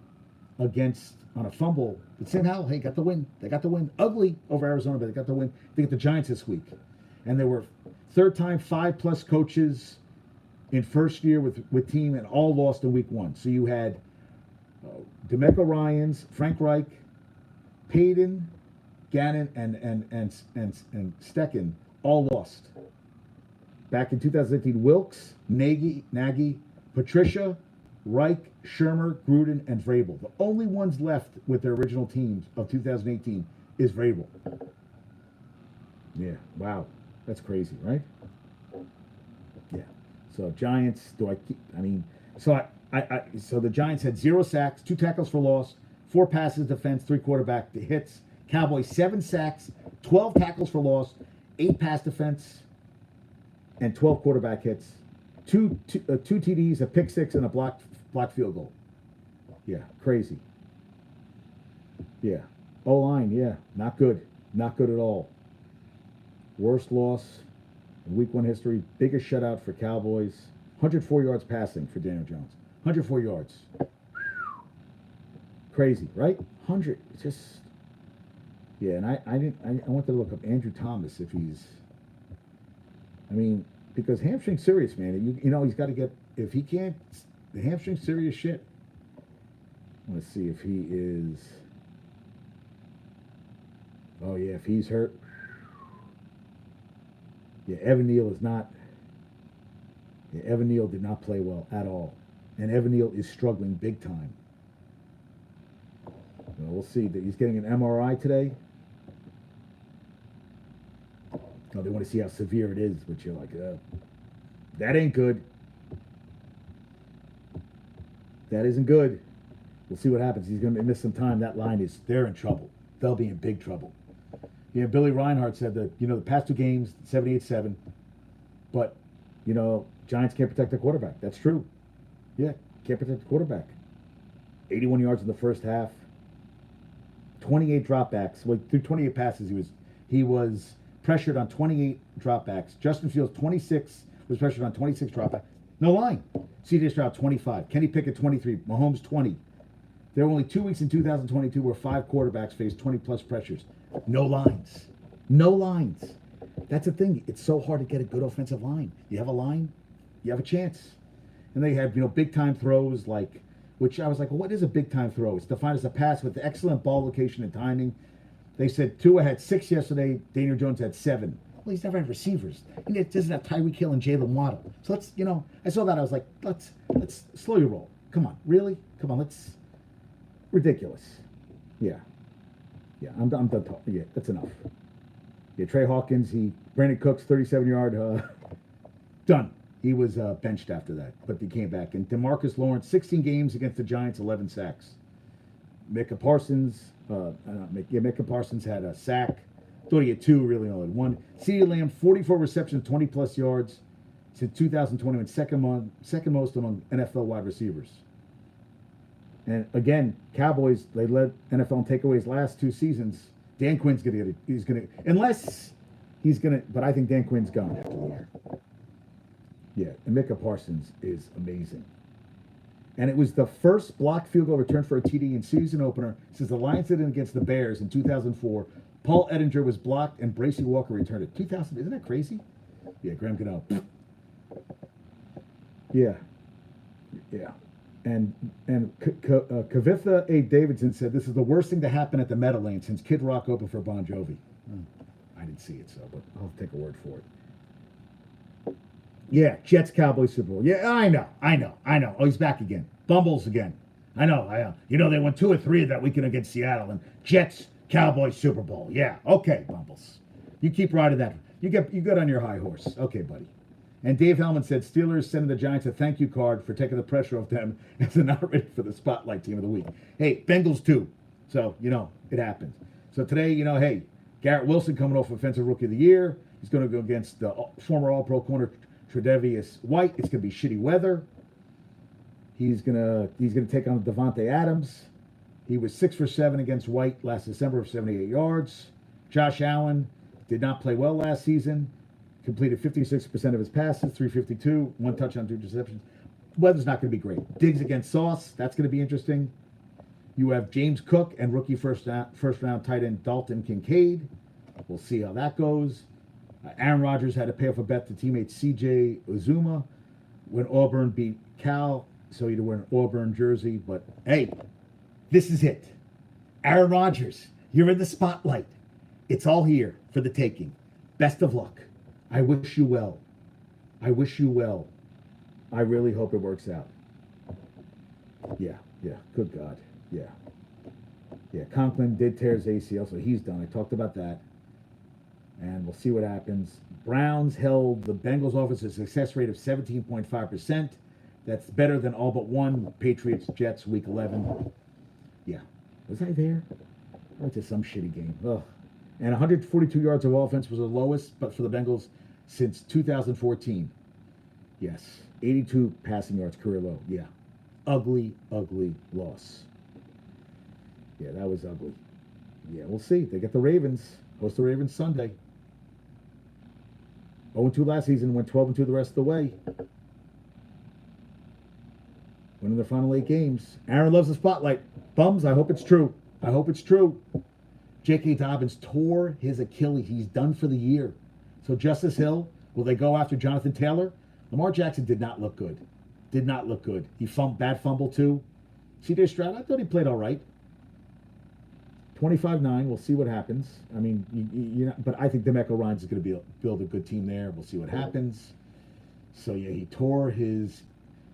on a fumble. But Sam Howell, hey, got the win. They got the win. Ugly over Arizona, but they got the win. They get the Giants this week. And they were third time 5+ coaches in first year with team, and all lost in week 1. So you had DeMeco Ryans, Frank Reich, Payton, Gannon, and Stecken all lost. Back in 2018, Wilkes, Nagy, Patricia, Reich, Shermer, Gruden, and Vrabel. The only ones left with their original teams of 2018 is Vrabel. Yeah, wow. That's crazy, right? Yeah. So Giants, so the Giants had 0 sacks, 2 tackles for loss, 4 passes defense, 3 quarterback hits. Cowboys 7 sacks, 12 tackles for loss, 8 pass defense, and 12 quarterback hits. 2 TDs, a pick 6, and a blocked field goal. Yeah, crazy. Yeah. O-line, yeah, not good. Not good at all. Worst loss in week 1 history. Biggest shutout for Cowboys. 104 yards passing for Daniel Jones. 104 yards. Crazy, right? 100. It's just, yeah, and I wanted to look up Andrew Thomas if he's, because hamstring's serious, man. He's got to get, if he can't, the hamstring's serious shit. Let's see if he is, oh yeah, if he's hurt. Yeah, Evan Neal is not. Yeah, Evan Neal did not play well at all. And Evan Neal is struggling big time. Well, we'll see. He's getting an MRI today. Oh, they want to see how severe it is, but you're like, that ain't good. That isn't good. We'll see what happens. He's going to miss some time. That line they're in trouble. They'll be in big trouble. Yeah, Billy Reinhardt said that, the past two games, 78-7, but, Giants can't protect the quarterback. That's true. Yeah, can't protect the quarterback. 81 yards in the first half. 28 dropbacks. Well, through 28 passes, he was pressured on 28 dropbacks. Justin Fields, 26, was pressured on 26 dropbacks. No line. C.J. Stroud, 25. Kenny Pickett, 23. Mahomes, 20. There were only 2 weeks in 2022 where 5 quarterbacks faced 20-plus pressures. No lines. No lines. That's the thing. It's so hard to get a good offensive line. You have a line, you have a chance. And they have, big-time throws which I was like, well, what is a big-time throw? It's defined as a pass with excellent ball location and timing. They said Tua had 6 yesterday. Daniel Jones had 7. Well, he's never had receivers. He doesn't have Tyreek Hill and Jalen Waddle. So let's, I saw that. I was like, let's slow your roll. Come on, really? Come on, ridiculous. Yeah, I'm done talking. Yeah, that's enough. Yeah, Trey Hawkins, Brandon Cooks, 37-yard, done. He was benched after that, but he came back. And DeMarcus Lawrence, 16 games against the Giants, 11 sacks. Micah Parsons had a sack. Thought he had 2, really only had 1. CeeDee Lamb, 44 receptions, 20-plus yards since 2021, second most among NFL wide receivers. And again, Cowboys, they led NFL in takeaways last 2 seasons. Dan Quinn's going to get it. He's going to, but I think Dan Quinn's gone after the year. Yeah, and Micah Parsons is amazing. And it was the first blocked field goal return for a TD in season opener since the Lions did it against the Bears in 2004. Paul Ettinger was blocked and Bracey Walker returned it. 2000, isn't that crazy? Yeah, Graham Gano. Yeah. And Kavitha A. Davidson said this is the worst thing to happen at the Meadowlands since Kid Rock opened for Bon Jovi. I didn't see it, but I'll take a word for it. Yeah, Jets Cowboys Super Bowl. Yeah, I know. Oh, he's back again. Bumbles again. I know. They won 2 or 3 of that weekend against Seattle. And Jets Cowboys Super Bowl. Yeah, okay, Bumbles. You keep riding that. You get on your high horse. Okay, buddy. And Dave Hellman said Steelers sending the Giants a thank you card for taking the pressure off them as they're not ready for the spotlight team of the week. Hey, Bengals too. So, it happens. So today, hey, Garrett Wilson coming off Offensive Rookie of the Year. He's going to go against the former All-Pro corner Tre'Davious White. It's going to be shitty weather. He's gonna take on Devontae Adams. He was 6 for 7 against White last December for 78 yards. Josh Allen did not play well last season. Completed 56% of his passes, 352, 1 touchdown, 2 interceptions. Weather's not going to be great. Diggs against Sauce, that's going to be interesting. You have James Cook and rookie first round tight end Dalton Kincaid. We'll see how that goes. Aaron Rodgers had to pay off a bet to teammate C.J. Uzuma when Auburn beat Cal, so he'd wear an Auburn jersey. But hey, this is it. Aaron Rodgers, you're in the spotlight. It's all here for the taking. Best of luck. I wish you well. I really hope it works out. Yeah. Good God. Yeah. Conklin did tear his ACL, so he's done. I talked about that. And we'll see what happens. Browns held the Bengals off a success rate of 17.5%. That's better than all but one Patriots Jets week 11. Yeah. Was I there? I went to some shitty game. Ugh. And 142 yards of offense was the lowest, but for the Bengals since 2014. Yes. 82 passing yards, career low. Yeah. Ugly loss. Yeah, that was ugly. Yeah, we'll see. They get the Ravens. Host the Ravens Sunday. 0-2 last season, went 12-2 the rest of the way. Winning their final 8 games. Aaron loves the spotlight. Bums, I hope it's true. J.K. Dobbins tore his Achilles. He's done for the year. So Justice Hill, will they go after Jonathan Taylor? Lamar Jackson did not look good. He bad fumble too. C.J. Stroud, I thought he played all right. 25-9. We'll see what happens. I mean, but I think DeMeco Ryans is going to build a good team there. We'll see what happens. So yeah,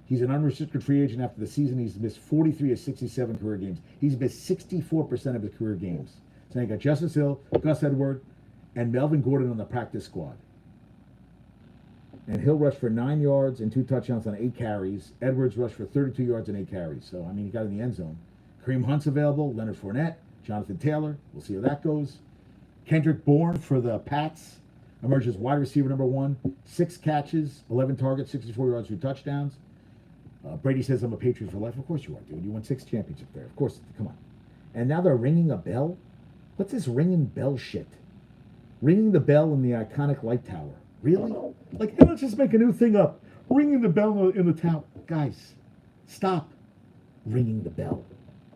he's an unrestricted free agent after the season. He's missed 43 of 67 career games. He's missed 64% of his career games. So you got Justice Hill, Gus Edward, and Melvin Gordon on the practice squad. And Hill rushed for 9 yards and 2 touchdowns on 8 carries. Edwards rushed for 32 yards and 8 carries. So, I mean, he got in the end zone. Kareem Hunt's available, Leonard Fournette, Jonathan Taylor. We'll see how that goes. Kendrick Bourne for the Pats emerges wide receiver number 1. 6 catches, 11 targets, 64 yards, 2 touchdowns. Brady says, I'm a Patriot for life. Of course you are, dude. You won 6 championships there. Of course. Come on. And now they're ringing a bell? What's this ringing bell shit? Ringing the bell in the iconic light tower. Really? Like, hey, let's just make a new thing up. Ringing the bell in the tower. Guys, stop ringing the bell.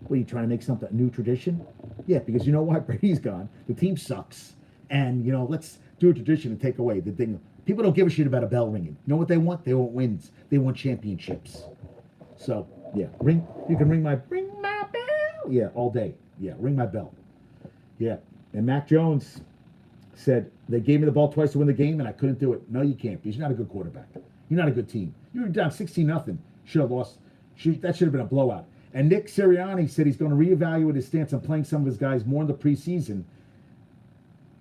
What, are you trying to make something a new tradition? Yeah, because you know what? Brady's gone. The team sucks. And, you know, let's do a tradition and take away the thing. People don't give a shit about a bell ringing. You know what they want? They want wins. They want championships. So, yeah, you can ring my bell. Yeah, all day. Yeah, ring my bell. Yeah. And Mac Jones said, they gave me the ball twice to win the game, and I couldn't do it. No, you can't, because you're not a good quarterback. You're not a good team. You were down 16-0. Should have lost. That should have been a blowout. And Nick Sirianni said he's going to reevaluate his stance on playing some of his guys more in the preseason.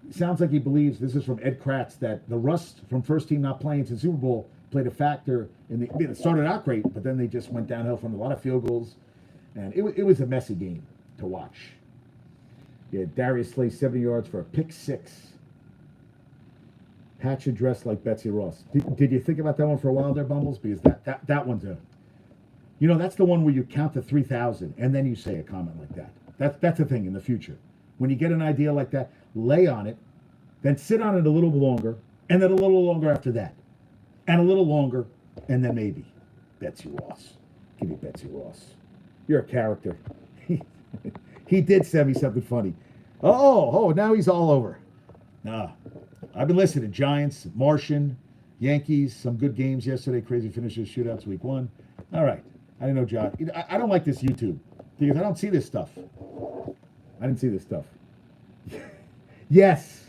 Sounds like he believes, this is from Ed Kratz, that the rust from first team not playing since Super Bowl played a factor in the. It started out great, but then they just went downhill from a lot of field goals, and it was a messy game to watch. Yeah, Darius Slay 70 yards for a pick 6. Pat should dress like Betsy Ross. Did you think about that one for a while there, Bumbles? Because that one's a, you know, that's the one where you count to 3,000 and then you say a comment like that. That's a thing in the future. When you get an idea like that, lay on it, then sit on it a little longer, and then a little longer after that, and a little longer, and then maybe Betsy Ross. Give me Betsy Ross. You're a character. He did send me something funny. Oh, now he's all over. Nah, I've been listening. Giants, Martian, Yankees, some good games yesterday. Crazy finishes, shootouts, week 1. All right. I didn't know, John. I don't like this YouTube because I don't see this stuff. I didn't see this stuff. Yes.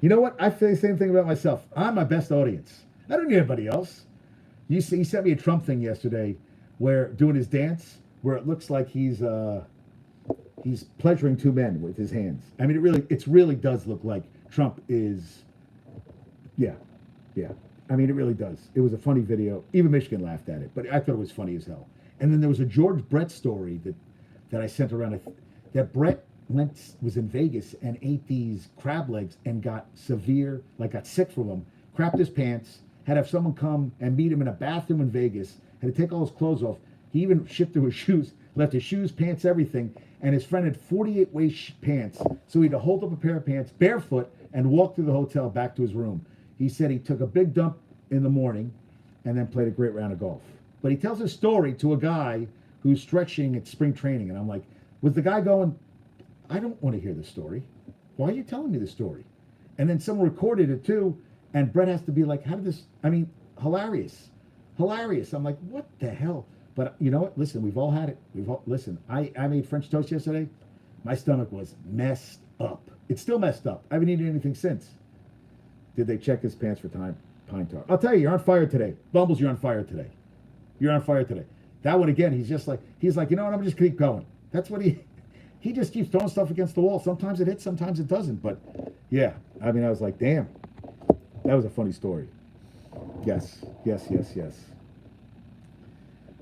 You know what? I feel the same thing about myself. I'm my best audience. I don't need anybody else. He sent me a Trump thing yesterday where doing his dance where it looks like he's pleasuring 2 men with his hands. I mean, it really does look like Trump is, yeah. I mean, it really does. It was a funny video. Even Michigan laughed at it, but I thought it was funny as hell. And then there was a George Brett story that I sent around that Brett was in Vegas and ate these crab legs and got sick from them, crapped his pants, had to have someone come and meet him in a bathroom in Vegas, had to take all his clothes off. He even shipped to his shoes, left his shoes, pants, everything. And his friend had 48 waist pants, so he had to hold up a pair of pants barefoot and walk through the hotel back to his room. He said he took a big dump in the morning and then played a great round of golf. But he tells a story to a guy who's stretching at spring training. And I'm like, was the guy going, I don't want to hear this story. Why are you telling me this story? And then someone recorded it too. And Brett has to be like, hilarious. I'm like, what the hell? But you know what? Listen, we've all had it. Listen, I made French toast yesterday. My stomach was messed up. It's still messed up. I haven't eaten anything since. Did they check his pants for pine tar? I'll tell you, you're on fire today. Bumbles, you're on fire today. You're on fire today. That one again, he's like, you know what? I'm just keep going. That's what he just keeps throwing stuff against the wall. Sometimes it hits, sometimes it doesn't. But yeah, I mean, I was like, damn, that was a funny story. Yes.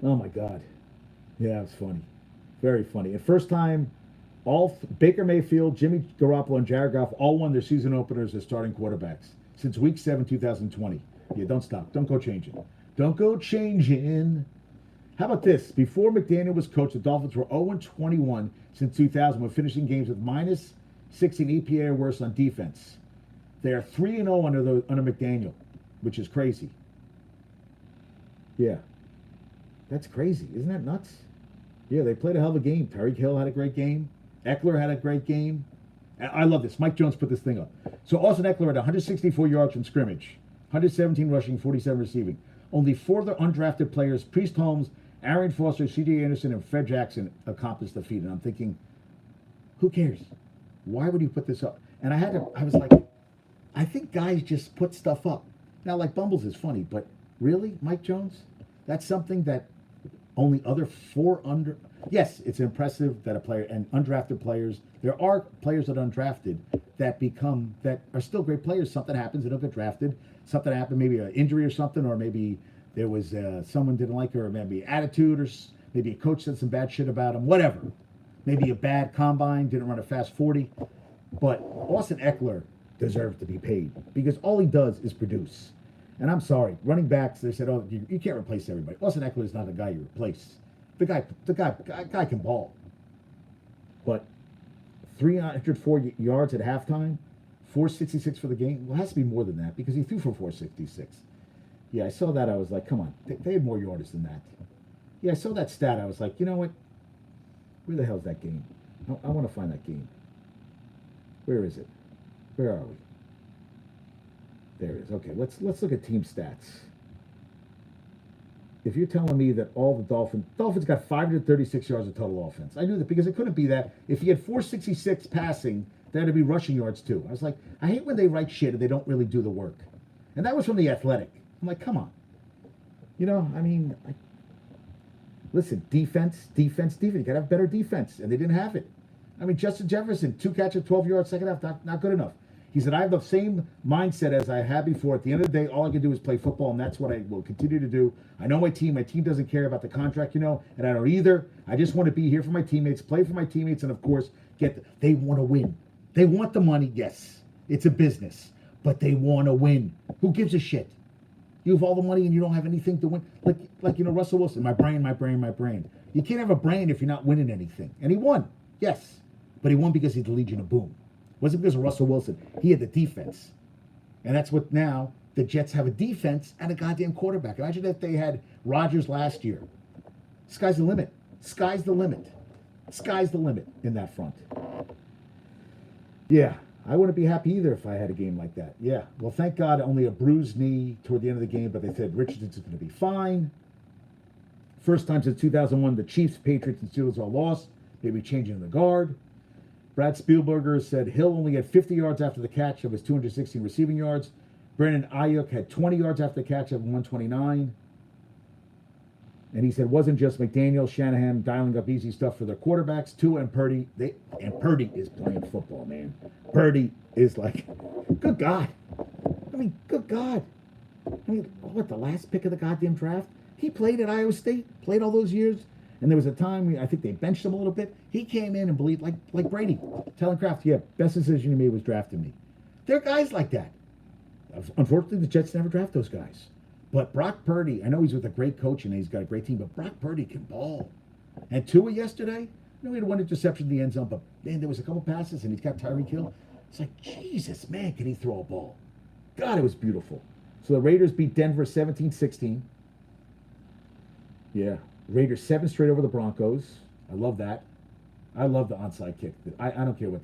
Oh my God. Yeah, it was funny. Very funny. And first time, Baker Mayfield, Jimmy Garoppolo, and Jared Goff all won their season openers as starting quarterbacks since week 7, 2020. Yeah, don't stop. Don't go changing. Don't go changing. How about this? Before McDaniel was coach, the Dolphins were 0-21 since 2000, when finishing games with minus 16 EPA or worse on defense. They are 3-0 under McDaniel, which is crazy. Yeah. That's crazy. Isn't that nuts? Yeah, they played a hell of a game. Tyreek Hill had a great game. Eckler had a great game. I love this. Mike Jones put this thing up. So Austin Eckler had 164 yards from scrimmage, 117 rushing, 47 receiving. Only 4 other undrafted players, Priest Holmes, Arian Foster, C.J. Anderson, and Fred Jackson, accomplished the feat. And I'm thinking, who cares? Why would you put this up? And I was like, I think guys just put stuff up. Now, like Bumbles is funny, but Really, Mike Jones? That's something that only other four under. Yes, it's impressive that a player and undrafted players. There are players that are undrafted that are still great players. Something happens, they don't get drafted. Something happened, maybe an injury or something, or maybe there was someone didn't like her, or maybe attitude, or maybe a coach said some bad shit about him. Whatever. Maybe a bad combine, didn't run a fast 40. But Austin Eckler deserves to be paid because all he does is produce. And I'm sorry, running backs, they said, oh, you can't replace everybody. Austin Eckler is not the guy you replace. The guy can ball. But 304 yards at halftime, 466 for the game. Well, it has to be more than that because he threw for 466. Yeah, I saw that. I was like, come on, they had more yardage than that. Yeah, I saw that stat. I was like, you know what? Where the hell's that game? I want to find that game. Where is it? Where are we? There it is. Okay, let's look at team stats. If you're telling me that all the Dolphins got 536 yards of total offense, I knew that because it couldn't be that. If he had 466 passing, that'd be rushing yards too. I was like, I hate when they write shit and they don't really do the work. And that was from The Athletic. I'm like, come on. You know, I mean, listen, defense. You got to have better defense, and they didn't have it. I mean, Justin Jefferson, 2 catches, 12 yards, second half, not good enough. He said, I have the same mindset as I had before. At the end of the day, all I can do is play football, and that's what I will continue to do. I know my team doesn't care about the contract, and I don't either. I just want to be here for my teammates, play for my teammates, and of course, they want to win. They want the money, yes. It's a business, but they want to win. Who gives a shit? You have all the money and you don't have anything to win. Like Russell Wilson, my brain. You can't have a brain if you're not winning anything. And he won, yes. But he won because he's the Legion of Boom. It wasn't because of Russell Wilson. He had the defense. And that's what now the Jets have a defense and a goddamn quarterback. Imagine if they had Rodgers last year. Sky's the limit. Sky's the limit in that front. Yeah, I wouldn't be happy either if I had a game like that. Yeah, well, thank God only a bruised knee toward the end of the game, but they said Richardson's going to be fine. First time since 2001, the Chiefs, Patriots, and Steelers all lost. Maybe changing the guard. Brad Spielberger said Hill only had 50 yards after the catch of his 216 receiving yards. Brandon Ayuk had 20 yards after the catch of 129. And he said it wasn't just McDaniel, Shanahan dialing up easy stuff for their quarterbacks. Tua and Purdy, Purdy is playing football, man. Purdy is like, good God. I mean, good God. I mean, what, the last pick of the goddamn draft? He played at Iowa State, played all those years. And there was a time, I think they benched him a little bit. He came in and believed, like Brady, telling Kraft, yeah, best decision he made was drafting me. There are guys like that. Unfortunately, the Jets never draft those guys. But Brock Purdy, I know he's with a great coach and he's got a great team, but Brock Purdy can ball. And Tua yesterday, he had one interception in the end zone, but man, there was a couple passes and he's got Tyreek Hill. It's like, Jesus, man, can he throw a ball? God, it was beautiful. So the Raiders beat Denver 17-16. Yeah. Raiders 7 straight over the Broncos. I love that. I love the onside kick. I don't care what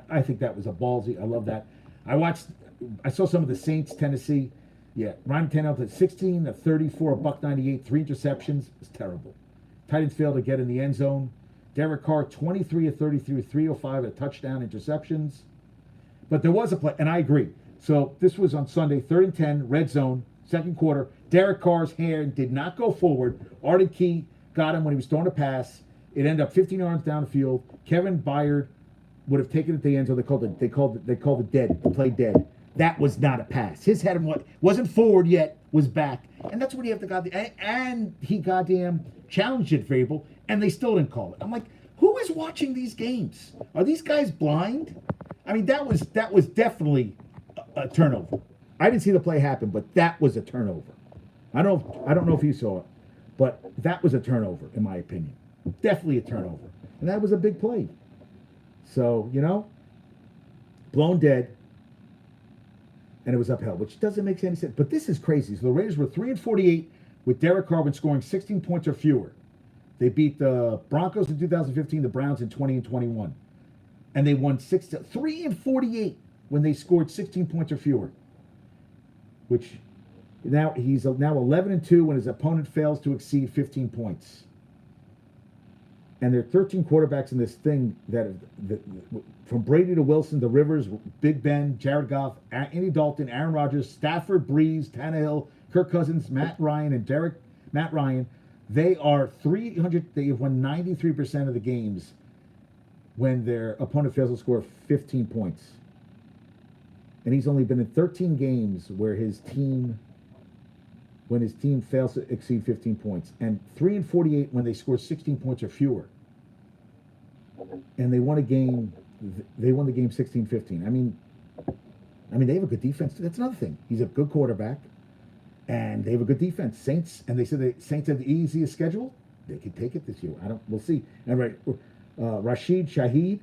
I think that was a ballsy. I love that. I saw some of the Saints, Tennessee. Yeah, Ryan Tannehill at 16 of 34, $198, 3 interceptions. It's terrible. Titans failed to get in the end zone. Derek Carr, 23 of 33, 305, a touchdown, interceptions. But there was a play, and I agree. So this was on Sunday, 3rd and 10, red zone, second quarter. Derek Carr's hand did not go forward. Arden Key got him when he was throwing a pass. It ended up 15 yards down the field. Kevin Byard would have taken it to the end zone. They called it dead. The play dead. That was not a pass. His head wasn't forward yet, was back. And that's what he have to goddamn. And he goddamn challenged it, Vrabel, and they still didn't call it. I'm like, who is watching these games? Are these guys blind? I mean, that was definitely a turnover. I didn't see the play happen, but that was a turnover. I don't know if you saw it, but that was a turnover, in my opinion. Definitely a turnover. And that was a big play. So, blown dead. And it was upheld, which doesn't make any sense. But this is crazy. So the Raiders were 3-48 with Derek Carr scoring 16 points or fewer. They beat the Broncos in 2015, the Browns in 2021. And they won 3-48 when they scored 16 points or fewer. Which now he's now 11-2 when his opponent fails to exceed 15 points. And there are 13 quarterbacks in this thing that from Brady to Wilson to Rivers, Big Ben, Jared Goff, Andy Dalton, Aaron Rodgers, Stafford, Breeze, Tannehill, Kirk Cousins, Matt Ryan, and Matt Ryan, they are 300. They have won 93% of the games when their opponent fails to score 15 points. And he's only been in 13 games where when his team fails to exceed 15 points, and 3-48 when they score 16 points or fewer. And they won a game. They won the game 16-15. I mean, they have a good defense. That's another thing. He's a good quarterback, and they have a good defense. Saints, and they said the Saints have the easiest schedule. They could take it this year. We'll see. And Rashid Shaheed,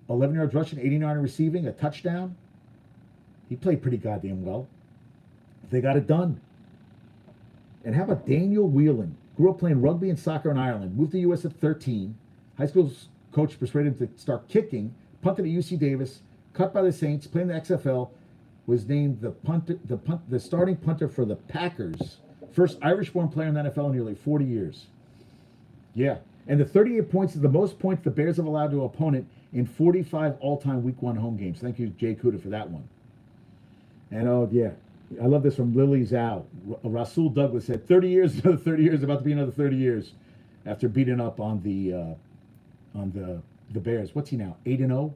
11 yards rushing, 89 receiving, a touchdown. He played pretty goddamn well. They got it done. And how about Daniel Whelan? Grew up playing rugby and soccer in Ireland. Moved to the U.S. at 13. High school coach persuaded him to start kicking. Punted at UC Davis. Cut by the Saints. Played in the XFL. Was named the starting punter for the Packers. First Irish-born player in the NFL in nearly 40 years. Yeah. And the 38 points is the most points the Bears have allowed to an opponent in 45 all-time Week 1 home games. Thank you, Jay Kuda, for that one. And, oh, yeah. I love this from Lily Zhao. Rasul Douglas said, 30 years, another 30 years, about to be another 30 years after beating up on the Bears. What's he now, 8-0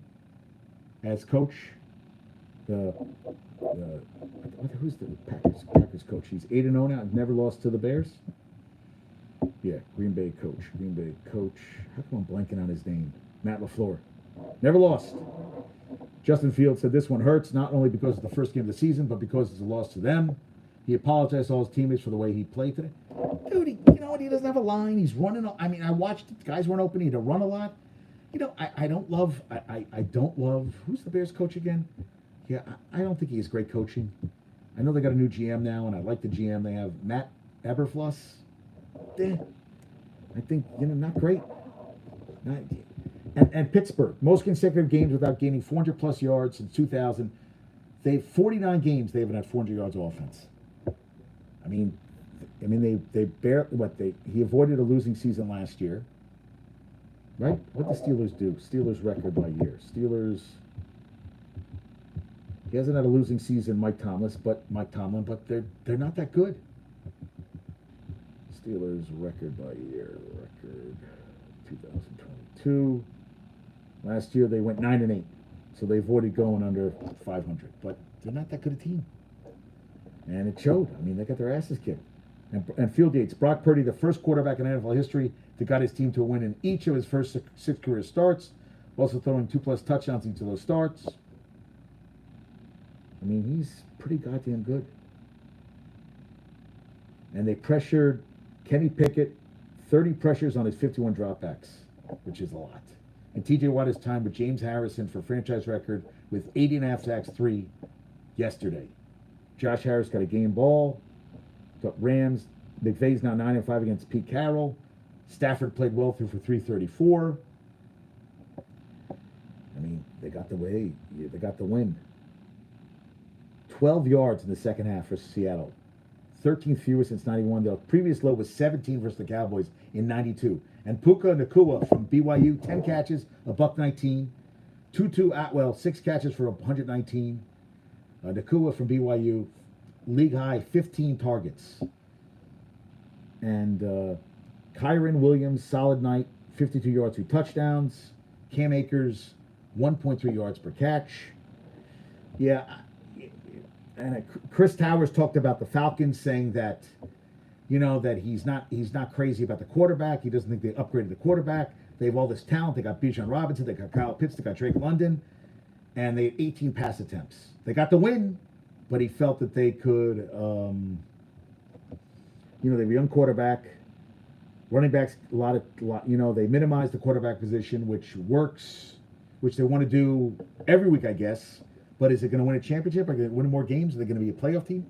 as coach? Who's the Packers coach? He's 8-0 now, never lost to the Bears? Yeah, Green Bay coach. How come I'm blanking on his name? Matt LaFleur. Never lost. Justin Fields said this one hurts, not only because it's the first game of the season, but because it's a loss to them. He apologized to all his teammates for the way he played today. Dude, you know what? He doesn't have a line. He's running. I mean, I watched it. Guys weren't open. He had to run a lot. You know, I don't love. Who's the Bears coach again? Yeah, I don't think he has great coaching. I know they got a new GM now, and I like the GM they have. Matt Eberfluss. I think, not great. And Pittsburgh, most consecutive games without gaining 400 plus yards since 2000. They've 49 games they haven't had 400 yards of offense. I mean they barely he avoided a losing season last year. Right? What the Steelers do? Steelers record by year. He hasn't had a losing season, Mike Tomlin, but they're not that good. Steelers record by year, 2022. Last year they went 9-8, so they avoided going under 500. But they're not that good a team, and it showed. I mean, they got their asses kicked. And field dates: Brock Purdy, the first quarterback in NFL history to guide his team to a win in each of his first 6 career starts, also throwing 2+ touchdowns each of those starts. I mean, he's pretty goddamn good. And they pressured Kenny Pickett, 30 pressures on his 51 dropbacks, which is a lot. And T.J. Watt has timed with James Harrison for franchise record with 80.5 sacks, 3 yesterday. Josh Harris got a game ball. Got Rams. McVay's now 9-5 against Pete Carroll. Stafford played well through for 334. I mean, they got the win. 12 yards in the second half for Seattle. 13th fewest since 91. The previous low was 17 versus the Cowboys in 92. And Puka Nacua from BYU, 10 catches, $119. Tutu Atwell, 6 catches for 119. Nacua from BYU, league high 15 targets. And Kyron Williams, solid night, 52 yards, 2 touchdowns. Cam Akers, 1.3 yards per catch. Yeah. And Chris Towers talked about the Falcons, saying that, that he's not crazy about the quarterback. He doesn't think they upgraded the quarterback. They have all this talent. They got Bijan Robinson. They got Kyle Pitts. They got Drake London. And they had 18 pass attempts. They got the win, but he felt that they could, they have a young quarterback. Running backs, they minimize the quarterback position, which works, which they want to do every week, I guess. But is it going to win a championship? Are they going to win more games? Are they going to be a playoff team?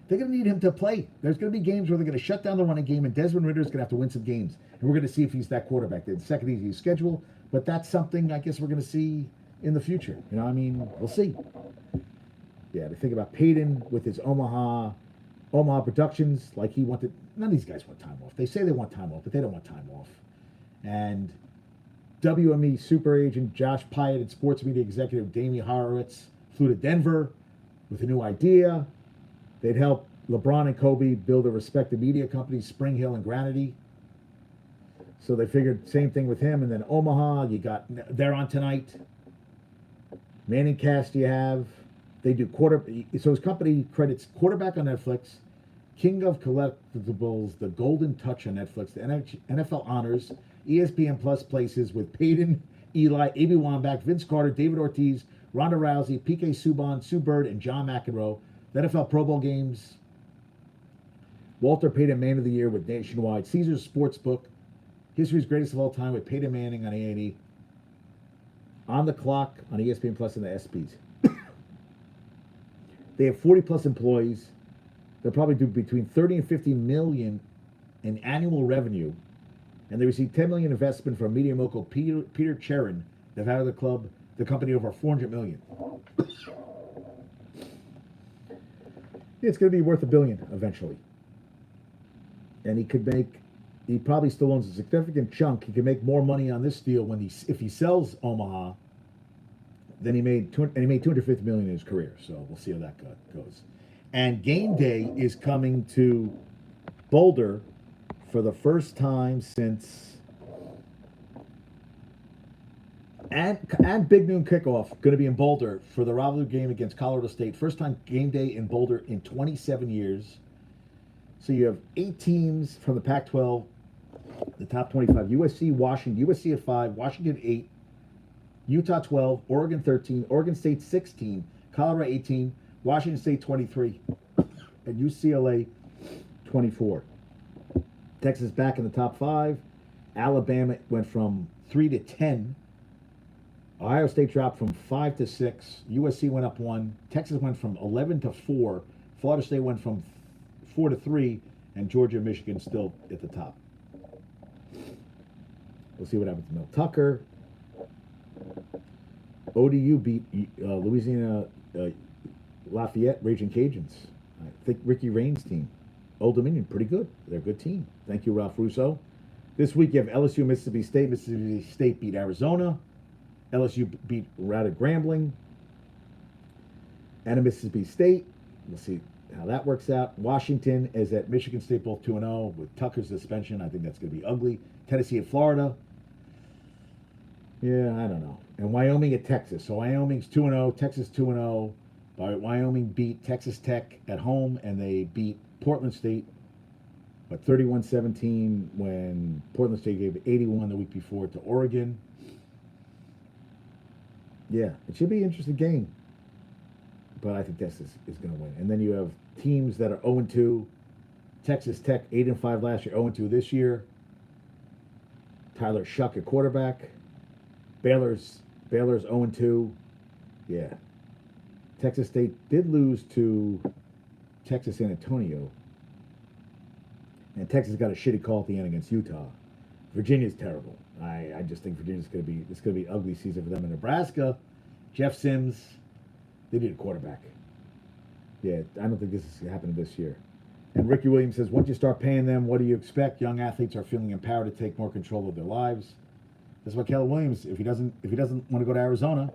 They're going to need him to play. There's going to be games where they're going to shut down the running game, and Desmond Ridder's going to have to win some games. And we're going to see if he's that quarterback. The second easiest schedule, but that's something I guess we're going to see in the future. We'll see. Yeah, to think about Peyton with his Omaha Productions, like he wanted. None of these guys want time off. They say they want time off, but they don't want time off. And WME super agent Josh Pyatt and sports media executive Damie Horowitz flew to Denver with a new idea. They'd help LeBron and Kobe build their respective media companies, Spring Hill and Granity. So they figured same thing with him. And then Omaha, they're on tonight. Manning Cast you have. They do so his company credits Quarterback on Netflix, King of Collectibles, The Golden Touch on Netflix, the NFL Honors, ESPN Plus places with Peyton, Eli, A.B. Wambach, Vince Carter, David Ortiz, Ronda Rousey, P.K. Subban, Sue Bird, and John McEnroe. The NFL Pro Bowl games. Walter Payton Man of the Year with Nationwide. Caesars Sportsbook. History's Greatest of All Time with Peyton Manning on A&E. On the Clock on ESPN Plus and the ESPYs. They have 40 plus employees. They'll probably do between 30 and 50 million in annual revenue. And they received 10 million investment from media mogul Peter Cherin. They've had the company over 400 million. It's going to be worth $1 billion eventually. And he probably still owns a significant chunk. He can make more money on this deal if he sells Omaha than he made $250 million in his career. So we'll see how that goes. And game day is coming to Boulder for the first time since, and Big Noon Kickoff going to be in Boulder for the rivalry game against Colorado State. First time game day in Boulder in 27 years. So you have 8 teams from the Pac-12, the top 25. USC at 5, Washington 8, Utah 12, Oregon 13, Oregon State 16, Colorado 18, Washington State 23, and UCLA 24. Texas back in the top 5. Alabama went from 3 to 10. Ohio State dropped from 5 to 6. USC went up 1. Texas went from 11 to 4. Florida State went from 4 to 3, and Georgia and Michigan still at the top. We'll see what happens to Mel Tucker. ODU beat Louisiana Lafayette Raging Cajuns. I think Ricky Raines' team. Old Dominion, pretty good. They're a good team. Thank you, Ralph Russo. This week you have LSU, Mississippi State. Mississippi State beat Arizona. LSU beat routed Grambling. And Mississippi State. We'll see how that works out. Washington is at Michigan State, both 2-0 with Tucker's suspension. I think that's going to be ugly. Tennessee at Florida. Yeah, I don't know. And Wyoming at Texas. So Wyoming's 2-0, Texas 2-0. Wyoming beat Texas Tech at home, and they beat Portland State, 31-17 when Portland State gave 81 the week before to Oregon. Yeah, it should be an interesting game. But I think Texas is going to win. And then you have teams that are 0-2. Texas Tech, 8-5 last year, 0-2 this year. Tyler Shuck at quarterback. Baylor's 0-2. Yeah. Texas State did lose to Texas San Antonio. And Texas got a shitty call at the end against Utah. Virginia's terrible. I just think it's going to be an ugly season for them. In Nebraska, Jeff Sims, they need a quarterback. Yeah, I don't think this is happening this year. And Ricky Williams says, once you start paying them, what do you expect? Young athletes are feeling empowered to take more control of their lives. That's why Keller Williams, if he doesn't want to go to Arizona,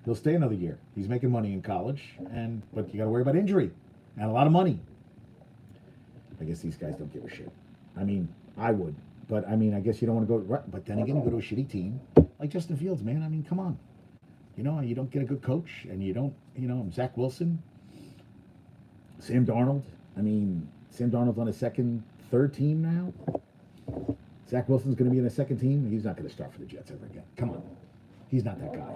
he'll stay another year. He's making money in college, but you got to worry about injury and a lot of money. I guess these guys don't give a shit. I mean, I would, but I guess you don't want to go. But then again, you go to a shitty team like Justin Fields, man. I mean, come on. You don't get a good coach, and you don't. Zach Wilson, Sam Darnold. Sam Darnold's on a third team now. Zach Wilson's going to be in a second team. He's not going to start for the Jets ever again. Come on. He's not that guy.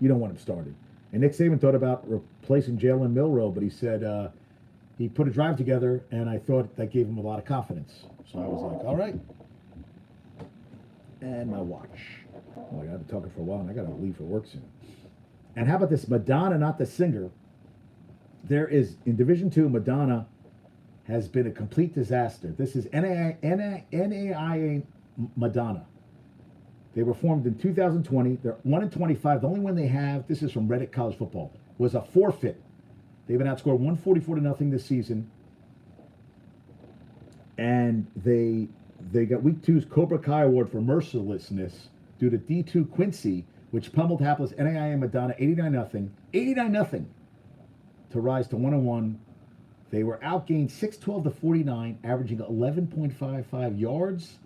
You don't want him started. And Nick Saban thought about replacing Jalen Milroe, but he said he put a drive together, and I thought that gave him a lot of confidence. So I was like, all right. And my watch. Oh, I've been talking for a while, and I got to leave for work soon. And how about this? Madonna, not the singer. There is, in Division II, Madonna has been a complete disaster. This is NAIA Madonna. They were formed in 2020. They're 1-25. The only one they have, this is from Reddit College Football, was a forfeit. They've been outscored 144-0 this season. And they got Week 2's Cobra Kai Award for mercilessness due to D2 Quincy, which pummeled hapless NAIA Madonna 89-0. 89-0 to rise to 1-1 They were outgained 612 to 49, averaging 11.55 yards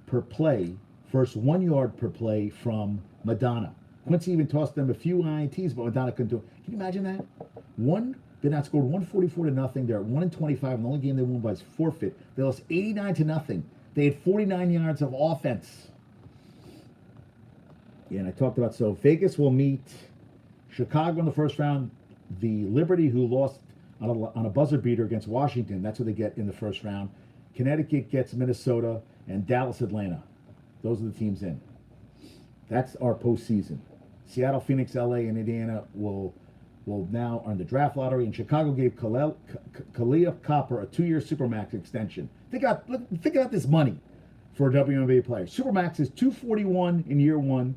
per play versus 1 yard per play from Madonna. Quincy even tossed them a few INTs, but Madonna couldn't do it. Can you imagine that? They outscored 144 to nothing. They're at 1-25, and the only game they won was forfeit. They lost 89 to nothing. They had 49 yards of offense. Yeah, and I talked about, so Vegas will meet Chicago in the first round. The Liberty, who lost on a buzzer beater against Washington, that's what they get in the first round. Connecticut gets Minnesota, and Dallas, Atlanta. Those are the teams in. That's our postseason. Seattle, Phoenix, LA, and Indiana will now are in the draft lottery, and Chicago gave Kalia Copper a 2-year Supermax extension. Think about this money for a WNBA player. Supermax is $241 in year one,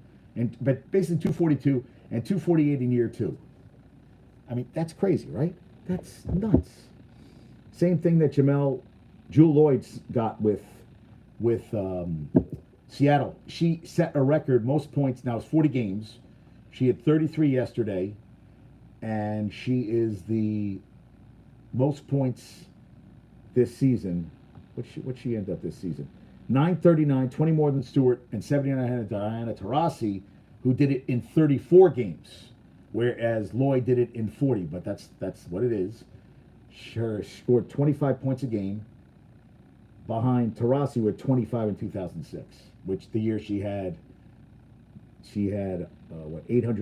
but basically $242 and $248 in year two. I mean, that's crazy, right? That's nuts. Same thing that Jewel Lloyd's got with Seattle. She set a record, most points, now it's 40 games. She had 33 yesterday, and she is the most points this season. What'd she end up this season? 939, 20 more than Stewart, and 79 ahead of Diana Taurasi, who did it in 34 games, whereas Lloyd did it in 40, but that's what it is. She scored 25 points a game behind Taurasi with 25 in 2006, which the year she had 800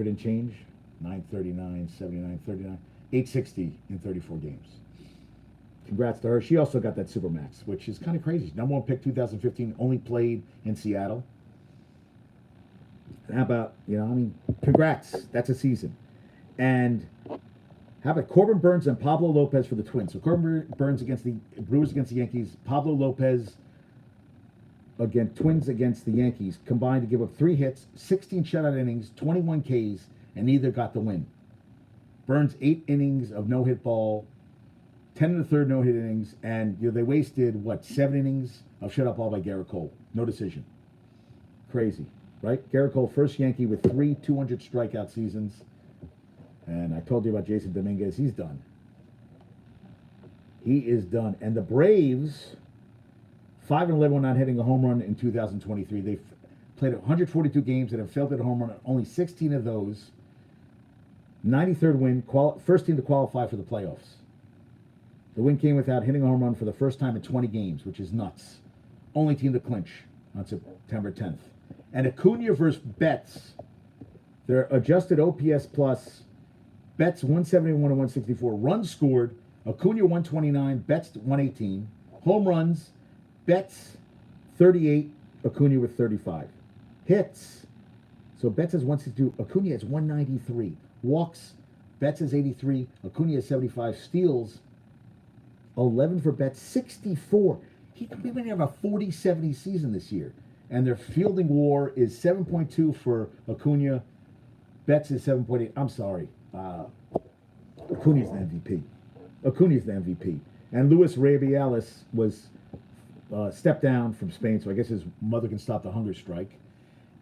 and change, 939, 79, 39, 860 in 34 games. Congrats to her. She also got that Supermax, which is kind of crazy. Number one pick 2015, only played in Seattle. How about, congrats. That's a season. And how about Corbin Burns and Pablo Lopez for the Twins? So Corbin Burns against the Brewers against the Yankees. Pablo Lopez, again, Twins against the Yankees, combined to give up 3 hits, 16 shutout innings, 21 Ks, and neither got the win. Burns 8 innings of no-hit ball, 10 in the third no-hit innings, and they wasted, 7 innings of shutout ball by Garrett Cole. No decision. Crazy, right? Garrett Cole, first Yankee with 3 200 strikeout seasons. And I told you about Jason Dominguez. He's done. He is done. And the Braves, 5-11 when not hitting a home run in 2023. They've played 142 games and have failed at a home run on only 16 of those. 93rd win, first team to qualify for the playoffs. The win came without hitting a home run for the first time in 20 games, which is nuts. Only team to clinch on September 10th. And Acuna versus Betts, their adjusted OPS plus, Betts 171 and 164. Runs scored, Acuna 129, Betts 118. Home runs, Betts 38, Acuna with 35. Hits, so Betts has 162, Acuna has 193. Walks, Betts has 83, Acuna has 75. Steals, 11 for Betts, 64. We might have a 40-70 season this year. And their fielding WAR is 7.2 for Acuna. Betts is 7.8. I'm sorry. Acuna's the MVP. Acuna's the MVP. And Luis Rubiales was stepped down from Spain, so I guess his mother can stop the hunger strike.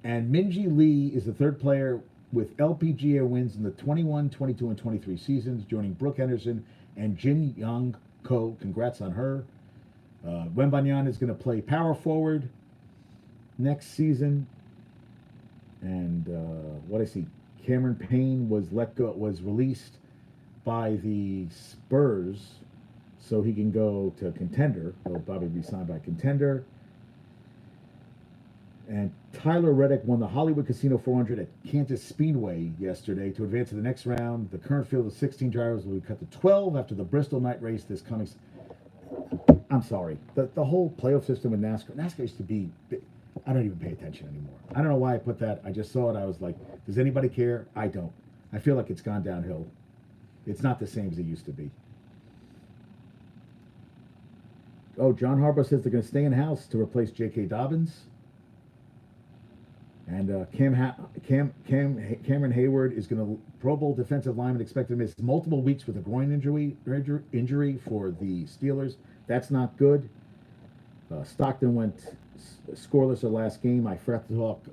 And Minji Lee is the third player with LPGA wins in the 21, 22, and 23 seasons, joining Brooke Henderson and Jin Young Ko. Congrats on her. Wembanyama is going to play power forward next season. And what I see, Cameron Payne was released by the Spurs, so he can go to Contender. He'll probably be signed by Contender. And Tyler Reddick won the Hollywood Casino 400 at Kansas Speedway yesterday to advance to the next round. The current field of 16 drivers will be cut to 12 after the Bristol night race this coming. I'm sorry. The whole playoff system in NASCAR. NASCAR used to be. I don't even pay attention anymore. I don't know why I put that. I just saw it. I was like, does anybody care? I don't. I feel like it's gone downhill. It's not the same as it used to be. Oh, John Harbaugh says they're going to stay in-house to replace J.K. Dobbins. And Cameron Hayward is going to Pro Bowl defensive lineman expected to miss multiple weeks with a groin injury for the Steelers. That's not good. Stockton went scoreless the last game. I forgot to talk.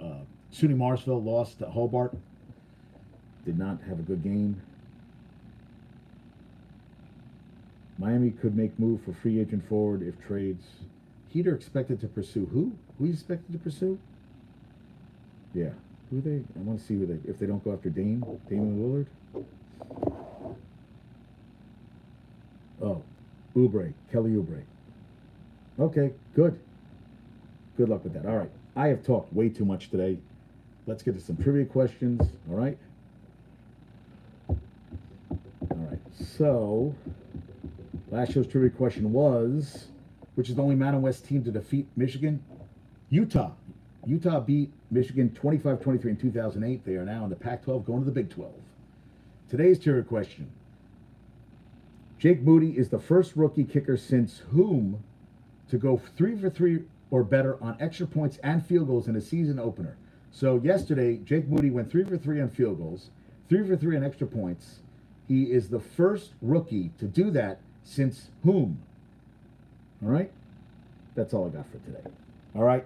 SUNY Marshall lost to Hobart. Did not have a good game. Miami could make move for free agent forward if trades. Heater expected to pursue who? Who is expected to pursue? Yeah. Who they? I want to see who they. If they don't go after Damian Lillard. Oh, Kelly Oubre. Okay, good. Good luck with that. All right. I have talked way too much today. Let's get to some trivia questions. All right. All right. So, last show's trivia question was, which is the only Mountain West team to defeat Michigan? Utah. Utah beat Michigan 25-23 in 2008. They are now in the Pac-12, going to the Big 12. Today's trivia question. Jake Moody is the first rookie kicker since whom to go 3 for 3 or better on extra points and field goals in a season opener. So yesterday, Jake Moody went 3 for 3 on field goals, 3 for 3 on extra points. He is the first rookie to do that since whom? All right? That's all I got for today. All right?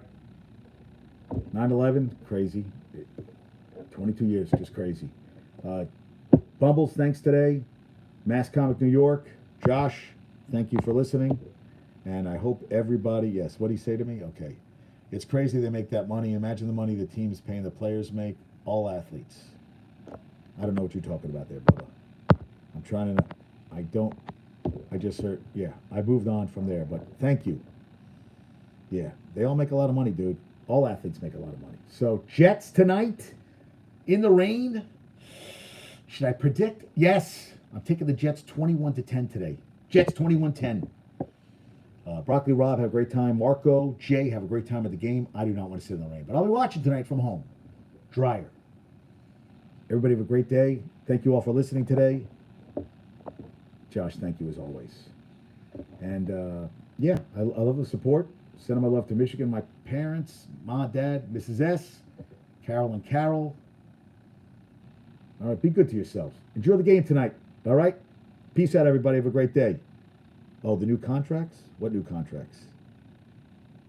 9/11, crazy. 22 years, just crazy. Bumbles, thanks today. Mass Comic New York. Josh, thank you for listening. And I hope everybody, yes, what did he say to me? Okay. It's crazy they make that money. Imagine the money the team is paying the players make, all athletes. I don't know what you're talking about there, brother. I'm trying to, I just heard, yeah, I moved on from there, but thank you. Yeah, they all make a lot of money, dude. All athletes make a lot of money. So, Jets tonight in the rain. Should I predict? Yes. I'm taking the Jets 21-10 today. Jets 21-10. Broccoli Rob, have a great time. Marco, Jay, have a great time at the game. I do not want to sit in the rain, but I'll be watching tonight from home. Drier. Everybody have a great day. Thank you all for listening today. Josh, thank you as always. And yeah, I love the support. Sending my love to Michigan, my parents, Mom, Dad, Mrs. S, Carol and Carol. All right, be good to yourselves. Enjoy the game tonight. All right? Peace out, everybody. Have a great day. Oh, the new contracts? What new contracts?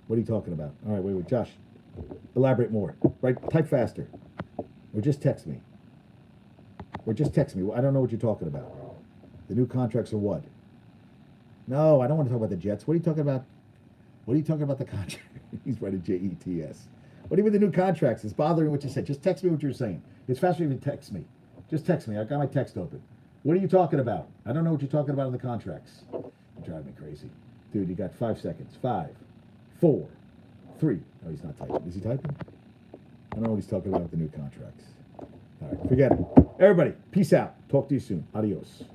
What are you talking about? All right, wait, Josh. Elaborate more. Right? Type faster. Or just text me. I don't know what you're talking about. The new contracts are what? No, I don't want to talk about the Jets. What are you talking about? What are you talking about the contract? He's writing Jets. What do you mean the new contracts? It's bothering what you said. Just text me what you're saying. It's faster if you text me. Just text me. I got my text open. What are you talking about? I don't know what you're talking about in the contracts. You drive me crazy. Dude, you got 5 seconds. 5, 4, 3. Oh, he's not typing. Is he typing? I don't know what he's talking about with the new contracts. All right, forget it. Everybody, peace out. Talk to you soon. Adios.